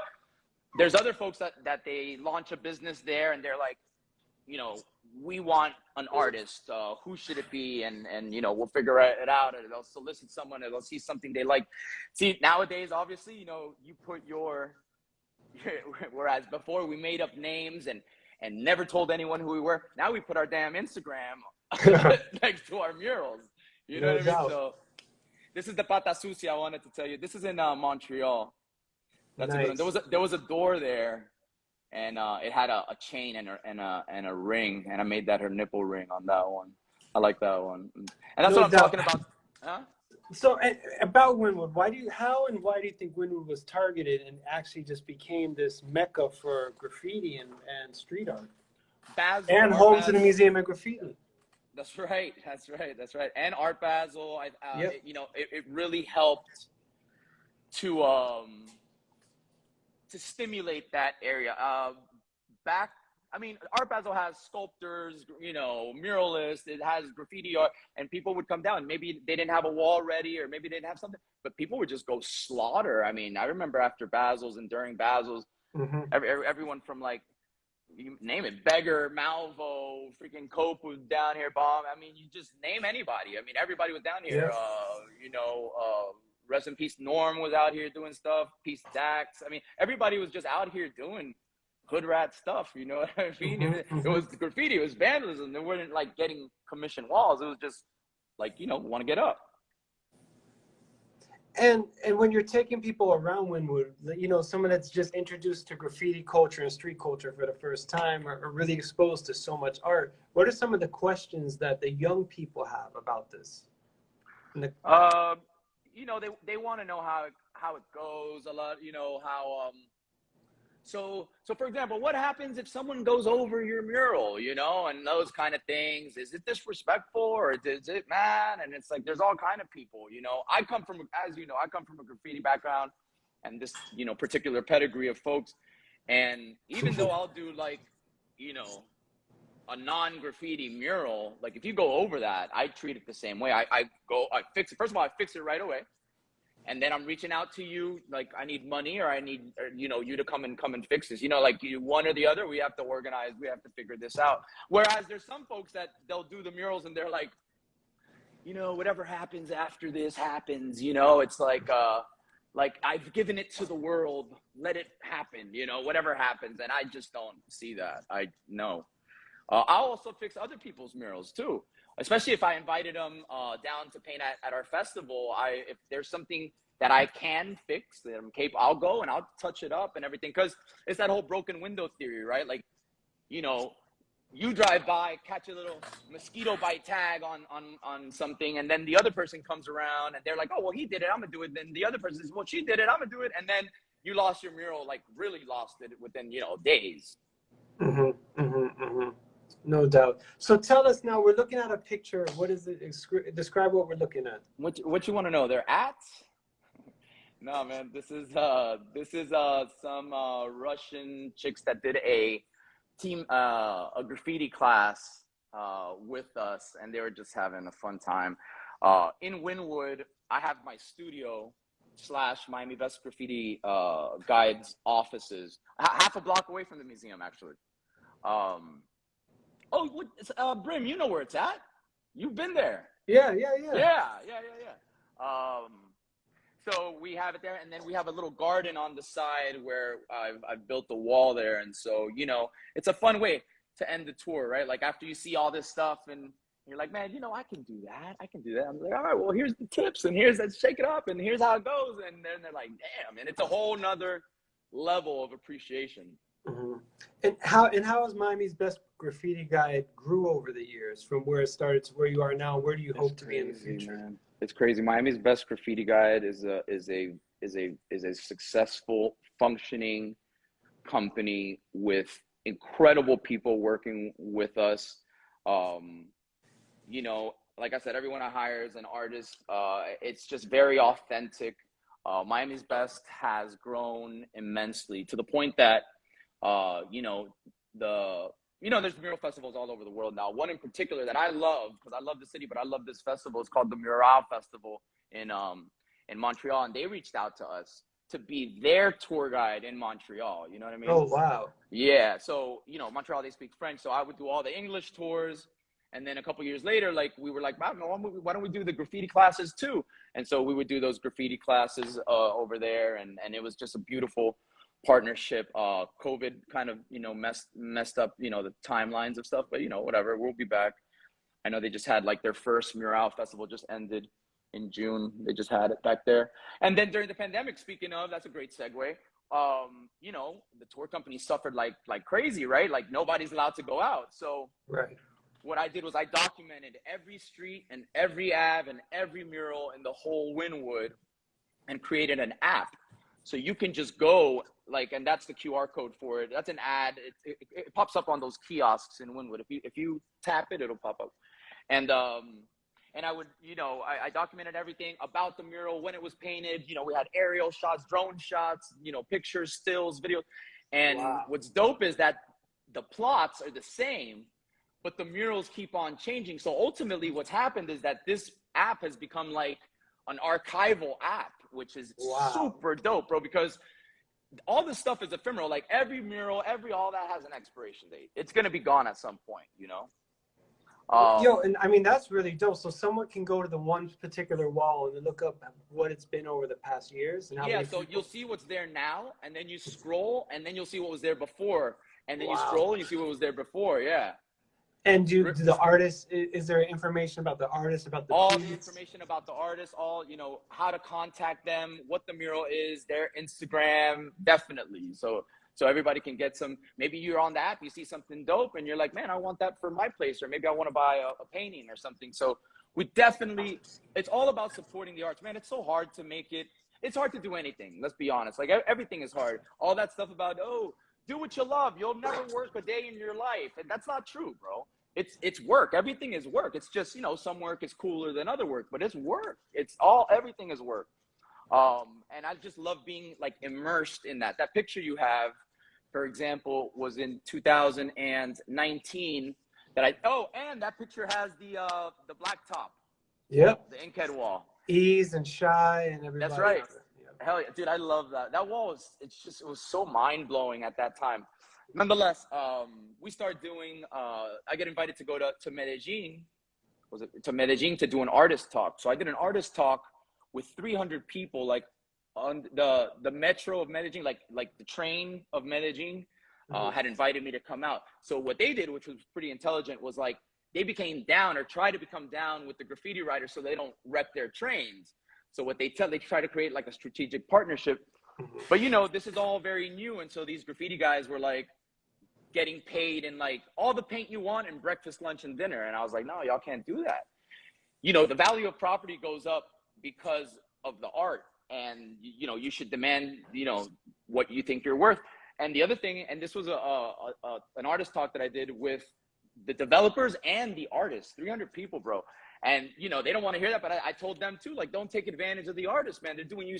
there's other folks that they launch a business there, and they're like, you know, we want an artist. Who should it be? And you know, we'll figure it out. Or they'll solicit someone, or they'll see something they like. See, nowadays, obviously, you know, you put whereas before we made up names and never told anyone who we were. Now we put our damn Instagram next to our murals. You know what I mean? So this is the Pata Sucia I wanted to tell you. This is in Montreal. That's nice. There was a door there, and it had a chain and a ring, and I made that her nipple ring on that one. I like that one, and that's what I'm talking about. Huh? So about Wynwood, why do you think Wynwood was targeted and actually just became this mecca for graffiti and street art, and home to the Museum of Graffiti? That's right. And Art Basel, yep. You know, it really helped to stimulate that area. I mean, Art Basel has sculptors, you know, muralists. It has graffiti art, and people would come down. Maybe they didn't have a wall ready, or maybe they didn't have something, but people would just go slaughter. I mean, I remember after Basel's and during Basel's, everyone from, like, you name it, Beggar, Malvo, freaking Cope was down here, Bomb. I mean, you just name anybody. I mean, everybody was down here. Yeah. You know, rest in peace, Norm was out here doing stuff. Peace Dax. I mean, everybody was just out here doing hood rat stuff. You know what I mean? It was graffiti. It was vandalism. They weren't like getting commission walls. It was just like, you know, want to get up. And when you're taking people around Wynwood, you know, someone that's just introduced to graffiti culture and street culture for the first time, or really exposed to so much art, what are some of the questions that the young people have about this? You know, they want to know how it goes a lot. You know, how so for example, what happens if someone goes over your mural, you know, and those kind of things? Is it disrespectful, or is it, man? And it's like, there's all kind of people, you know. As you know, I come from a graffiti background, and this, you know, particular pedigree of folks. And even though I'll do, like, you know, a non-graffiti mural, like, if you go over that, I treat it the same way. I fix it. First of all, I fix it right away. And then I'm reaching out to you, like, I need money, or I need, you know, you to come and fix this. You know, like, you one or the other, we have to organize, we have to figure this out. Whereas there's some folks that they'll do the murals and they're like, you know, whatever happens after this happens, you know. It's like I've given it to the world, let it happen, you know, whatever happens. And I just don't see that. No. I'll also fix other people's murals too. Especially if I invited them down to paint at our festival. If there's something that I can fix, that I'm capable, I'll go and I'll touch it up and everything. Because it's that whole broken window theory, right? Like, you know, you drive by, catch a little mosquito bite tag on something, and then the other person comes around and they're like, oh, well, he did it, I'm gonna do it. Then the other person says, well, she did it, I'm gonna do it. And then you lost your mural, like really lost it within, you know, days. No doubt. So tell us now, we're looking at a picture. What is it? Describe what we're looking at. What you want to know? They're at? No, man. This is some Russian chicks that did a graffiti class with us, and they were just having a fun time. In Wynwood, I have my studio / Miami Best Graffiti Guides offices, half a block away from the museum, actually. Brim, you know where it's at. You've been there. Yeah. So we have it there, and then we have a little garden on the side where I've built the wall there, and so it's a fun way to end the tour, right? Like after you see all this stuff, and you're like, man, I can do that. I can do that. I'm like, all right, well, here's the tips, and let's shake it up, and here's how it goes, and then they're like, damn, and it's a whole nother level of appreciation. Mm-hmm. And how has Miami's Best Graffiti Guide grew over the years, from where it started to where you are now? Where do you hope to be in the future? Man. It's crazy. Miami's Best Graffiti Guide is a successful, functioning company with incredible people working with us. Like I said, everyone I hire is an artist. It's just very authentic. Miami's Best has grown immensely to the point that there's mural festivals all over the world now. One in particular that I love, because I love the city, but I love this festival. It's called the Mural Festival in Montreal, and they reached out to us to be their tour guide in Montreal. You know what I mean? Oh, wow. Yeah. So, Montreal, they speak French. So I would do all the English tours. And then a couple years later, we were like, wow, why don't we do the graffiti classes too? And so we would do those graffiti classes over there. And it was just a beautiful partnership. COVID kind of, messed up, the timelines of stuff, but whatever, we'll be back. I know they just had their first mural festival just ended in June. They just had it back there. And then during the pandemic, speaking of, that's a great segue. The tour company suffered like crazy, right? Like nobody's allowed to go out. So right. What I did was I documented every street and every ave and every mural in the whole Wynwood and created an app. So you can just go and that's the QR code for it. That's an ad. It pops up on those kiosks in Wynwood. If you tap it, it'll pop up. And I would, I documented everything about the mural, when it was painted. We had aerial shots, drone shots, pictures, stills, videos. And wow. What's dope is that the plots are the same, but the murals keep on changing. So ultimately what's happened is that this app has become like an archival app, which is wow. super dope, bro, because all this stuff is ephemeral. Like every mural, all that has an expiration date. It's going to be gone at some point, and I mean, that's really dope. So someone can go to the one particular wall and look up what it's been over the past years. And how many so people... you'll see what's there now, and then you scroll, and then you'll see what was there before, and then wow. you scroll and you see what was there before. Yeah. And do the artists, is there information about the artist, about the all piece? the information about the artist, how to contact them, what the mural is, their Instagram, definitely. So everybody can get some. Maybe you're on the app, you see something dope, and you're like, man, I want that for my place, or maybe I want to buy a painting or something. So it's all about supporting the arts, man. It's so hard to make it. It's hard to do anything. Let's be honest. Like everything is hard. All that stuff about do what you love. You'll never work a day in your life. And that's not true, bro. It's work. Everything is work. It's just, some work is cooler than other work, but it's work. Everything is work. And I just love being immersed in that. That picture you have, for example, was in 2019 and that picture has the black top. Yep. The inkhead wall. Ease and Shy and everybody. That's right. Hell yeah, dude, I love that. That wall it was so mind-blowing at that time. Nonetheless, we started doing, I get invited to go to Medellin, to do an artist talk. So I did an artist talk with 300 people, on the metro of Medellin, like the train of Medellin, had invited me to come out. So what they did, which was pretty intelligent, was they became down or tried to become down with the graffiti writers so they don't wreck their trains. So what they try to create a strategic partnership. But this is all very new. And so these graffiti guys were getting paid in all the paint you want and breakfast, lunch, and dinner. And I was like, no, y'all can't do that. The value of property goes up because of the art. And, you should demand, what you think you're worth. And the other thing, and this was an artist talk that I did with the developers and the artists, 300 people, bro. And, they don't want to hear that, but I told them too, don't take advantage of the artists, man. They're doing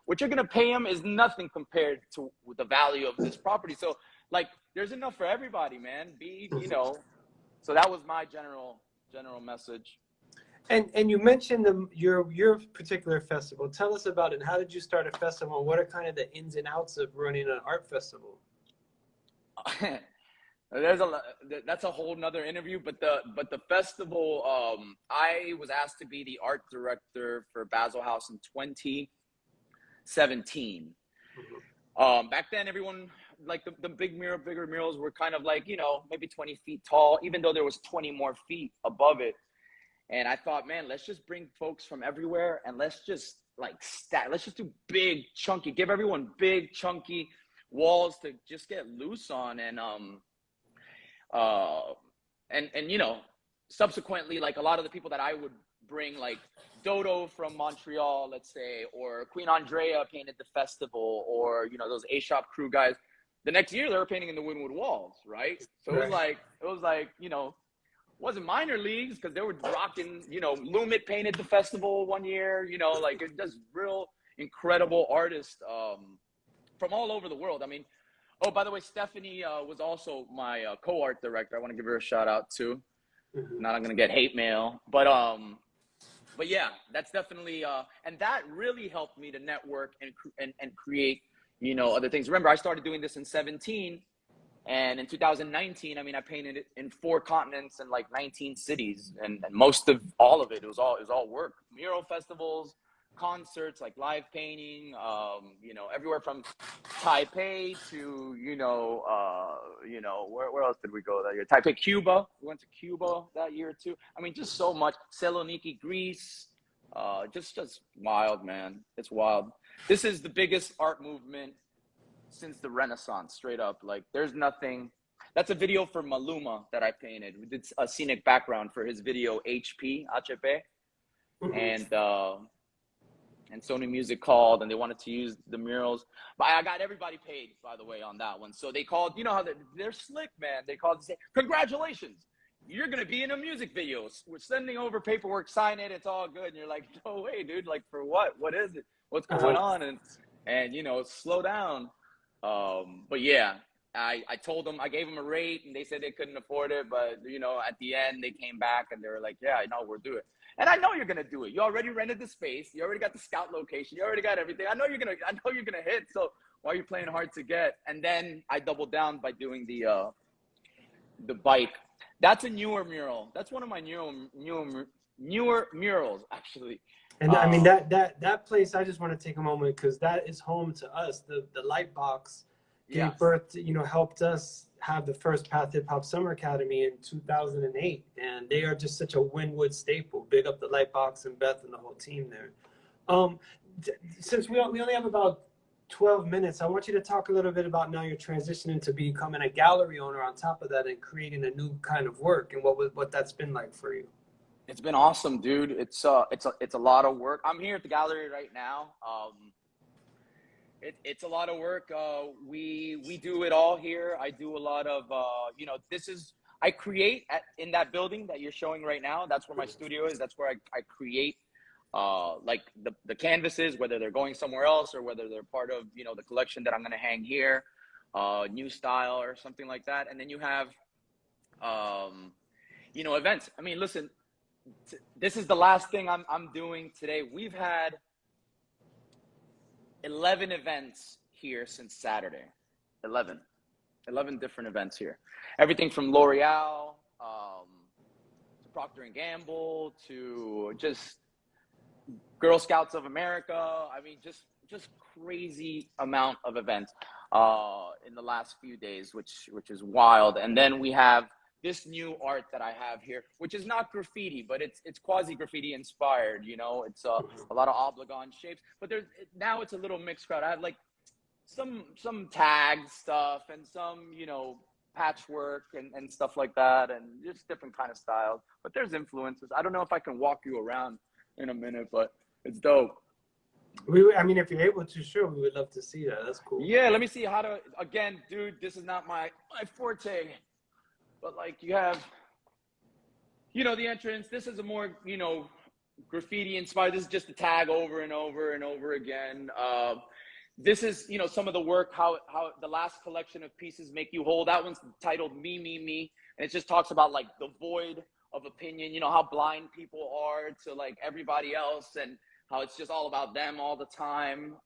what you're going to pay them is nothing compared to the value of this property. So there's enough for everybody, man. So that was my general message. And you mentioned your particular festival. Tell us about it. How did you start a festival? And what are kind of the ins and outs of running an art festival? That's a whole nother interview, but the festival, I was asked to be the art director for Basel House in 17. Back then, everyone, like the bigger murals were kind of like, you know, maybe 20 feet tall, even though there was 20 more feet above it. And I thought, man, let's just bring folks from everywhere and let's just like let's just do big, chunky, give everyone big, chunky walls to just get loose on. And you know, subsequently, like a lot of the people that I would bring, like Dodo from Montreal, let's say, or Queen Andrea painted the festival, or, you know, those A-Shop crew guys. The next year they were painting in the Wynwood walls, right? So it was like, you know, wasn't minor leagues because they were rocking, you know, Lumit painted the festival one year, you know, like it does real incredible artists from all over the world. I mean, oh, by the way, Stephanie was also my co-art director. I want to give her a shout out too. Not I'm gonna get hate mail, but yeah, that's definitely and that really helped me to network and create, you know, other things. Remember, I started doing this in 17, and in 2019, I mean, I painted it in 4 continents and like 19 cities, and most of all of it was all work, mural festivals, concerts, like live painting, you know, everywhere from Taipei to, you know, where else did we go that year? Taipei, Cuba. We went to Cuba that year too. I mean, just so much. Saloniki, Greece. Just wild, man. It's wild. This is the biggest art movement since the Renaissance, straight up. Like, there's nothing. That's a video for Maluma that I painted. We did a scenic background for his video HP. And Sony Music called and they wanted to use the murals. But I got everybody paid, by the way, on that one. So they called, you know how they're slick, man. They called to say, congratulations, you're going to be in a music video. We're sending over paperwork, sign it, it's all good. And you're like, no way, dude. Like, for what? What is it? What's going on? And you know, slow down. But yeah, I told them, I gave them a rate and they said they couldn't afford it. But, you know, at the end, they came back and they were like, yeah, I know, we'll do it. And I know you're gonna do it. You already rented the space. You already got the scout location. You already got everything. I know you're gonna hit. So why are you playing hard to get? And then I doubled down by doing the bike. That's a newer mural. That's one of my newer murals, actually. And I mean that place. I just want to take a moment because that is home to us. The Lightbox gave birth to, you know, helped us have the first Path Hip Hop Summer Academy in 2008, and they are just such a Wynwood staple. Big up the Lightbox and Beth and the whole team there. Since we only have about 12 minutes, I want you to talk a little bit about now you're transitioning to becoming a gallery owner on top of that and creating a new kind of work, and what that's been like for you. It's been awesome, dude. It's a lot of work. I'm here at the gallery right now. It's a lot of work. We do it all here. I do a lot of, you know, I create in that building that you're showing right now. That's where my studio is. That's where I create, like the canvases, whether they're going somewhere else or whether they're part of, you know, the collection that I'm going to hang here, new style or something like that. And then you have, you know, events. I mean, listen, this is the last thing I'm doing today. We've had 11 events here since Saturday. 11 different events here. Everything from L'Oreal to Procter & Gamble to just Girl Scouts of America. I mean, just crazy amount of events in the last few days, which is wild. And then we have this new art that I have here, which is not graffiti, but it's quasi graffiti inspired. You know, it's a lot of oblong shapes, but now it's a little mixed crowd. I have like some tag stuff and some, you know, patchwork and stuff like that, and just different kind of styles. But there's influences. I don't know if I can walk you around in a minute, but it's dope. I mean, if you're able to, sure, we would love to see that. That's cool. Yeah, let me see how to. Again, dude, this is not my forte. But like you have, you know, the entrance. This is a more, you know, graffiti inspired. This is just a tag over and over and over again. This is, you know, some of the work, how the last collection of pieces make you whole. That one's titled Me, Me, Me. And it just talks about like the void of opinion, you know, how blind people are to like everybody else and how it's just all about them all the time.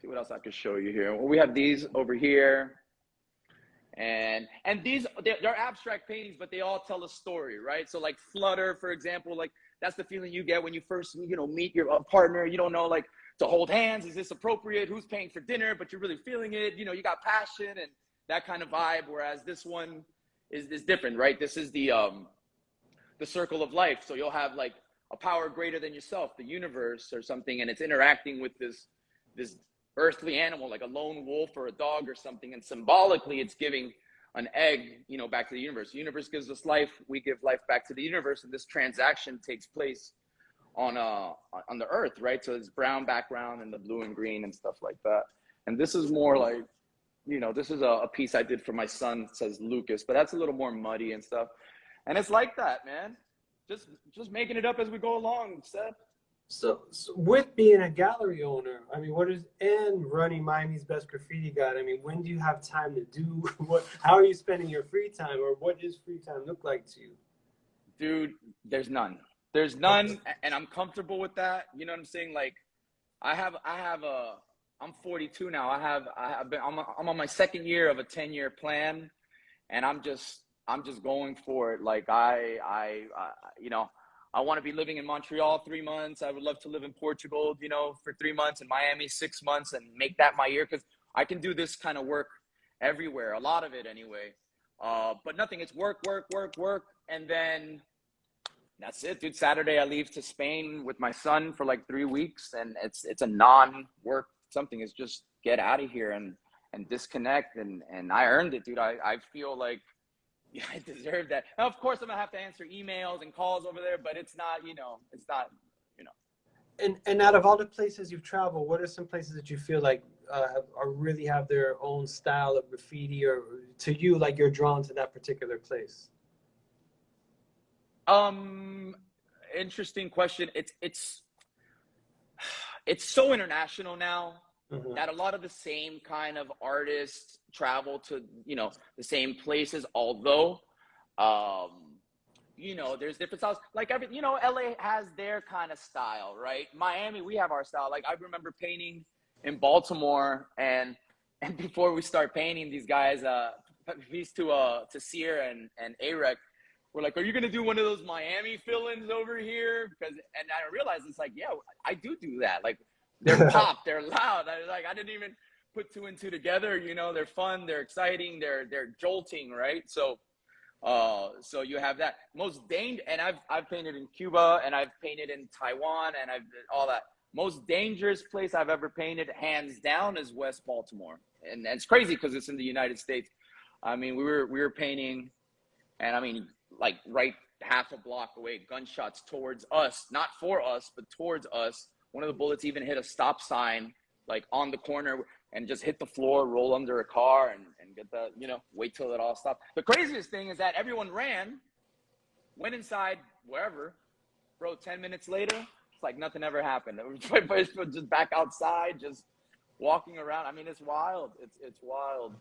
See what else I could show you here. Well, we have these over here. And these, they're abstract paintings, but they all tell a story, right? So like Flutter, for example, like that's the feeling you get when you first, you know, meet your partner. You don't know like to hold hands. Is this appropriate? Who's paying for dinner? But you're really feeling it. You know, you got passion and that kind of vibe. Whereas this one is different, right? This is the circle of life. So you'll have like a power greater than yourself, the universe or something, and it's interacting with this earthly animal, like a lone wolf or a dog or something. And symbolically, it's giving an egg, you know, back to the universe. The universe gives us life. We give life back to the universe, and this transaction takes place on the earth, right? So it's brown background and the blue and green and stuff like that. And this is more like, you know, this is a piece I did for my son. It says Lucas, but that's a little more muddy and stuff. And it's like that, man. Just making it up as we go along, Seth. So with being a gallery owner, I mean, and running Miami's Best Graffiti Guide, I mean, when do you have time to do what? How are you spending your free time, or what does free time look like to you? Dude, there's none. There's none, and I'm comfortable with that. You know what I'm saying? Like, I'm 42 now. I'm on my second year of a 10-year plan, and I'm just going for it. Like you know, I want to be living in Montreal 3 months. I would love to live in Portugal, you know, for 3 months, and Miami 6 months, and make that my year, because I can do this kind of work everywhere, a lot of it anyway. But nothing, it's work, and then that's it, dude. Saturday I leave to Spain with my son for like 3 weeks, and it's a non-work something. It's just get out of here and disconnect, and I earned it, dude. I feel like, yeah, I deserve that. Now, of course, I'm gonna have to answer emails and calls over there, but it's not, you know. And out of all the places you've traveled, what are some places that you feel like really have their own style of graffiti, or to you, like you're drawn to that particular place? Interesting question. It's so international now. Mm-hmm. That a lot of the same kind of artists travel to, you know, the same places, although, you know, there's different styles. Like you know, LA has their kind of style, right? Miami, we have our style. Like I remember painting in Baltimore, and before we start painting, these guys, peace to Sear and Arek, we're like, are you gonna do one of those Miami fill-ins over here? And I realized it's like, yeah, I do that. Like, they're pop, they're loud. I didn't even put two and two together. You know, they're fun, they're exciting, they're jolting, right? So you have that and I've painted in Cuba, and I've painted in Taiwan, and I've all that. Most dangerous place I've ever painted, hands down, is West Baltimore, and it's crazy because it's in the United States. I mean, we were painting, and I mean, like right half a block away, gunshots towards us, not for us, but towards us. One of the bullets even hit a stop sign, like on the corner, and just hit the floor, roll under a car, and get the, you know, wait till it all stopped. The craziest thing is that everyone ran, went inside, wherever, bro, 10 minutes later, it's like nothing ever happened. It was just back outside, just walking around. I mean, it's wild. It's wild.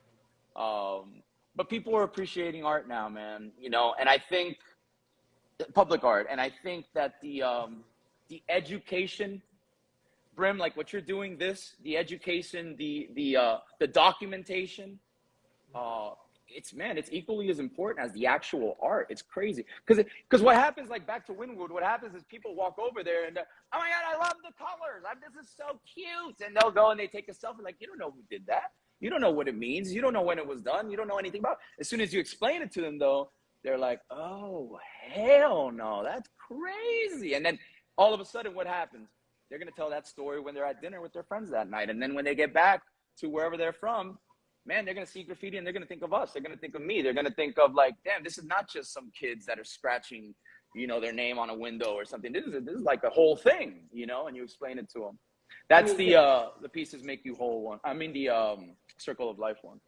But people are appreciating art now, man, you know, and I think public art, and I think that the education, Brim, like what you're doing, the education, the documentation, it's equally as important as the actual art. It's crazy. Because what happens, like back to Wynwood, what happens is people walk over there and oh my God, I love the colors. This is so cute. And they'll go and they take a selfie. Like, you don't know who did that. You don't know what it means. You don't know when it was done. You don't know anything about it. As soon as you explain it to them, though, they're like, oh, hell no, that's crazy. And then all of a sudden, what happens? They're going to tell that story when they're at dinner with their friends that night. And then when they get back to wherever they're from, man, they're going to see graffiti and they're going to think of us. They're going to think of me. They're going to think of like, damn, this is not just some kids that are scratching, you know, their name on a window or something. This is like a whole thing, you know, and you explain it to them. That's the Pieces Make You Whole one. I mean, the Circle of Life one.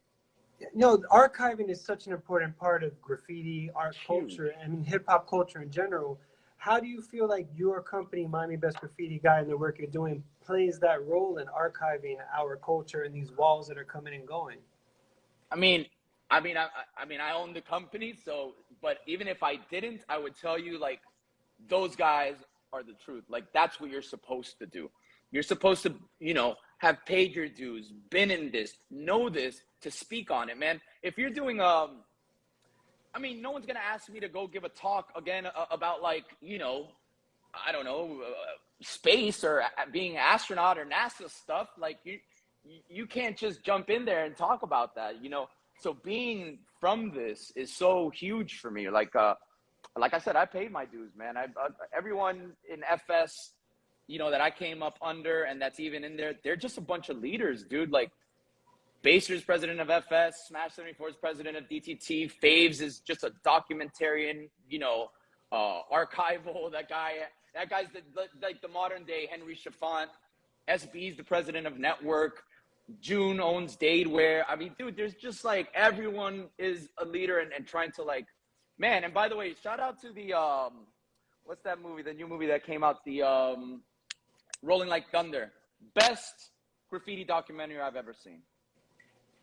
No, archiving is such an important part of graffiti, art culture, and hip hop culture in general. How do you feel like your company, Miami Best Graffiti Guide, and the work you're doing plays that role in archiving our culture and these walls that are coming and going? I mean, I own the company, so, but even if I didn't, I would tell you, like, those guys are the truth. Like, that's what you're supposed to do. You're supposed to, you know, have paid your dues, been in this, know this, to speak on it, man. If you're doing, I mean, no one's going to ask me to go give a talk again about, like, you know, I don't know, space or being an astronaut or NASA stuff, like you can't just jump in there and talk about that, you know. So being from this is so huge for me. Like I said, I paid my dues, man. Everyone in FS, you know, that I came up under and that's even in there, they're just a bunch of leaders, dude. Like Baser's president of FS, Smash 74 is president of DTT, Faves is just a documentarian, you know, archival. That guy's like the modern day Henry Chiffant. SB's the president of Network. June owns Dadeware. I mean, dude, there's just like everyone is a leader and trying to like, man. And by the way, shout out to the what's that movie? The new movie that came out, the Rolling Like Thunder. Best graffiti documentary I've ever seen,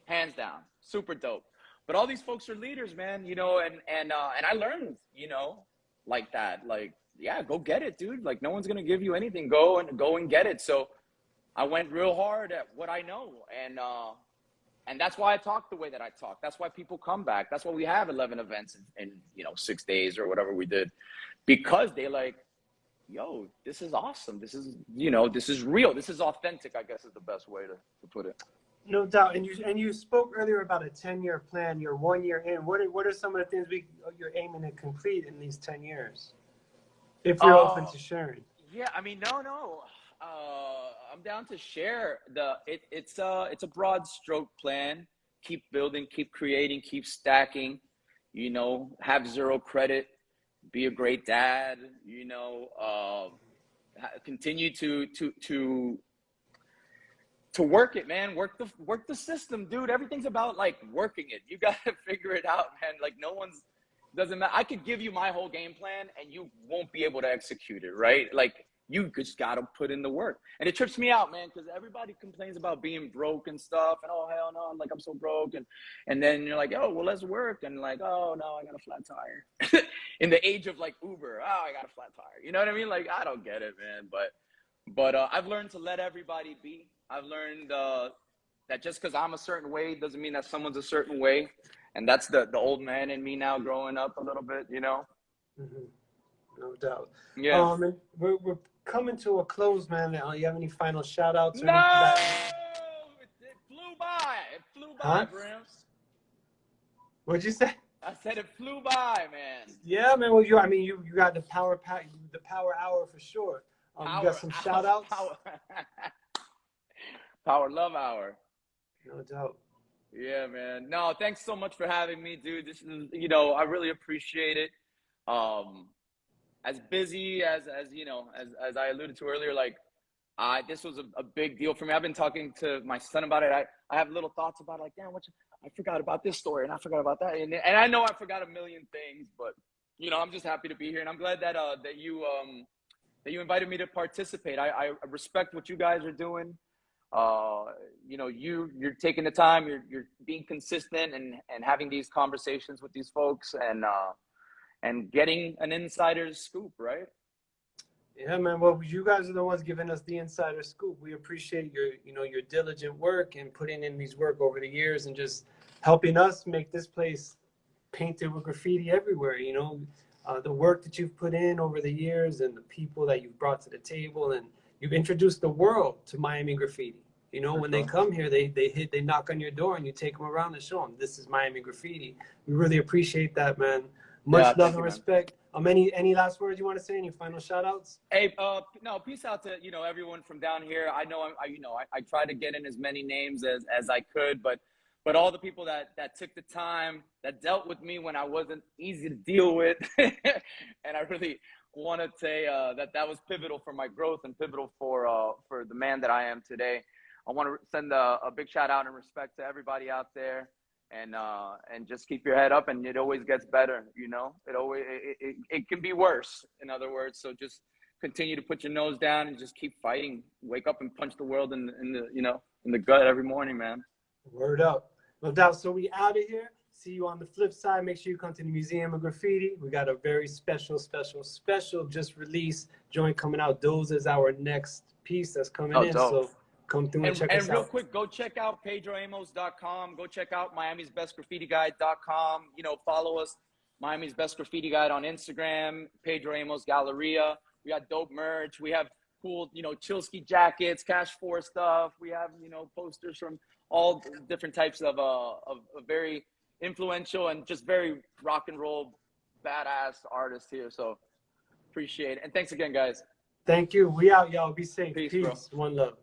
hands down. Super dope. But all these folks are leaders, man. You know, and I learned, you know, like that. Like, yeah, go get it, dude. Like, no one's gonna give you anything. Go and get it. So I went real hard at what I know, and that's why I talk the way that I talk. That's why people come back. That's why we have 11 events in you know 6 days or whatever we did, because they like, yo, this is awesome. This is, you know, this is real. This is authentic, I guess is the best way to put it. No doubt. And you spoke earlier about a 10-year plan. You're 1 year in. What are some of the things you're aiming to complete in these 10 years, if you're open to sharing? Yeah, I mean, no. I'm down to share. It's a broad stroke plan. Keep building, keep creating, keep stacking. You know, have zero credit. Be a great dad. You know, continue to work it, man. Work the system, dude. Everything's about like working it. You gotta figure it out, man. Like doesn't matter. I could give you my whole game plan and you won't be able to execute it, right? Like you just gotta put in the work. And it trips me out, man, because everybody complains about being broke and stuff, and oh hell no, like I'm so broke, and then you're like, oh well, let's work, and like, oh no, I got a flat tire. In the age of like Uber, oh I got a flat tire. You know what I mean? Like I don't get it, man. But I've learned to let everybody be. I've learned that just because I'm a certain way doesn't mean that someone's a certain way, and that's the old man in me now growing up a little bit, you know. Mm-hmm. No doubt. Yeah. And we're coming to a close, man. You have any final shout outs? No, it flew by. It flew by, Brims. What'd you say? I said it flew by, man. Yeah, man. Well, you got the power hour for sure. You got some shout outs? Power love hour. No doubt. Yeah, man. No, thanks so much for having me, dude. This is, you know, I really appreciate it. As busy as you know, as I alluded to earlier, like this was a big deal for me. I've been talking to my son about it. I have little thoughts about it, like, damn, I forgot about this story and I forgot about that, and I know I forgot a million things, but you know, I'm just happy to be here, and I'm glad that that you invited me to participate. I respect what you guys are doing. You know, you're taking the time, you're being consistent and having these conversations with these folks, and getting an insider's scoop, right? Yeah, man. Well, you guys are the ones giving us the insider scoop. We appreciate your diligent work and putting in these work over the years and just helping us make this place painted with graffiti everywhere. You know, the work that you've put in over the years and the people that you've brought to the table, and you've introduced the world to Miami graffiti. You know, when they come here, they knock on your door and you take them around and show them this is Miami graffiti. We really appreciate that, man. Much love and respect. Any last words you want to say? Any final shout outs? Hey, no, peace out to, you know, everyone from down here. I know I try to get in as many names as I could, but all the people that took the time, that dealt with me when I wasn't easy to deal with, and I really want to say that was pivotal for my growth and pivotal for the man that I am today. I want to send a big shout out and respect to everybody out there. And just keep your head up, and it always gets better. You know, it can be worse, in other words. So just continue to put your nose down and just keep fighting. Wake up and punch the world in the gut every morning, man. Word up. No doubt. So we out of here. See you on the flip side. Make sure you come to the Museum of Graffiti. We got a very special just released joint coming out. Those is our next piece that's coming in. Dope. So come through and check us out. And real quick, go check out PedroAMOS.com. Go check out Miami'sBestGraffitiGuide.com. You know, follow us, Miami's Best Graffiti Guide on Instagram, Pedro Amos Galleria. We got dope merch. We have cool, Chilsky jackets, Cash 4 stuff. We have, posters from all different types of very influential and just very rock and roll badass artists here. So appreciate it. And thanks again, guys. Thank you. We out, y'all. Be safe. Peace, Peace. bro. One love.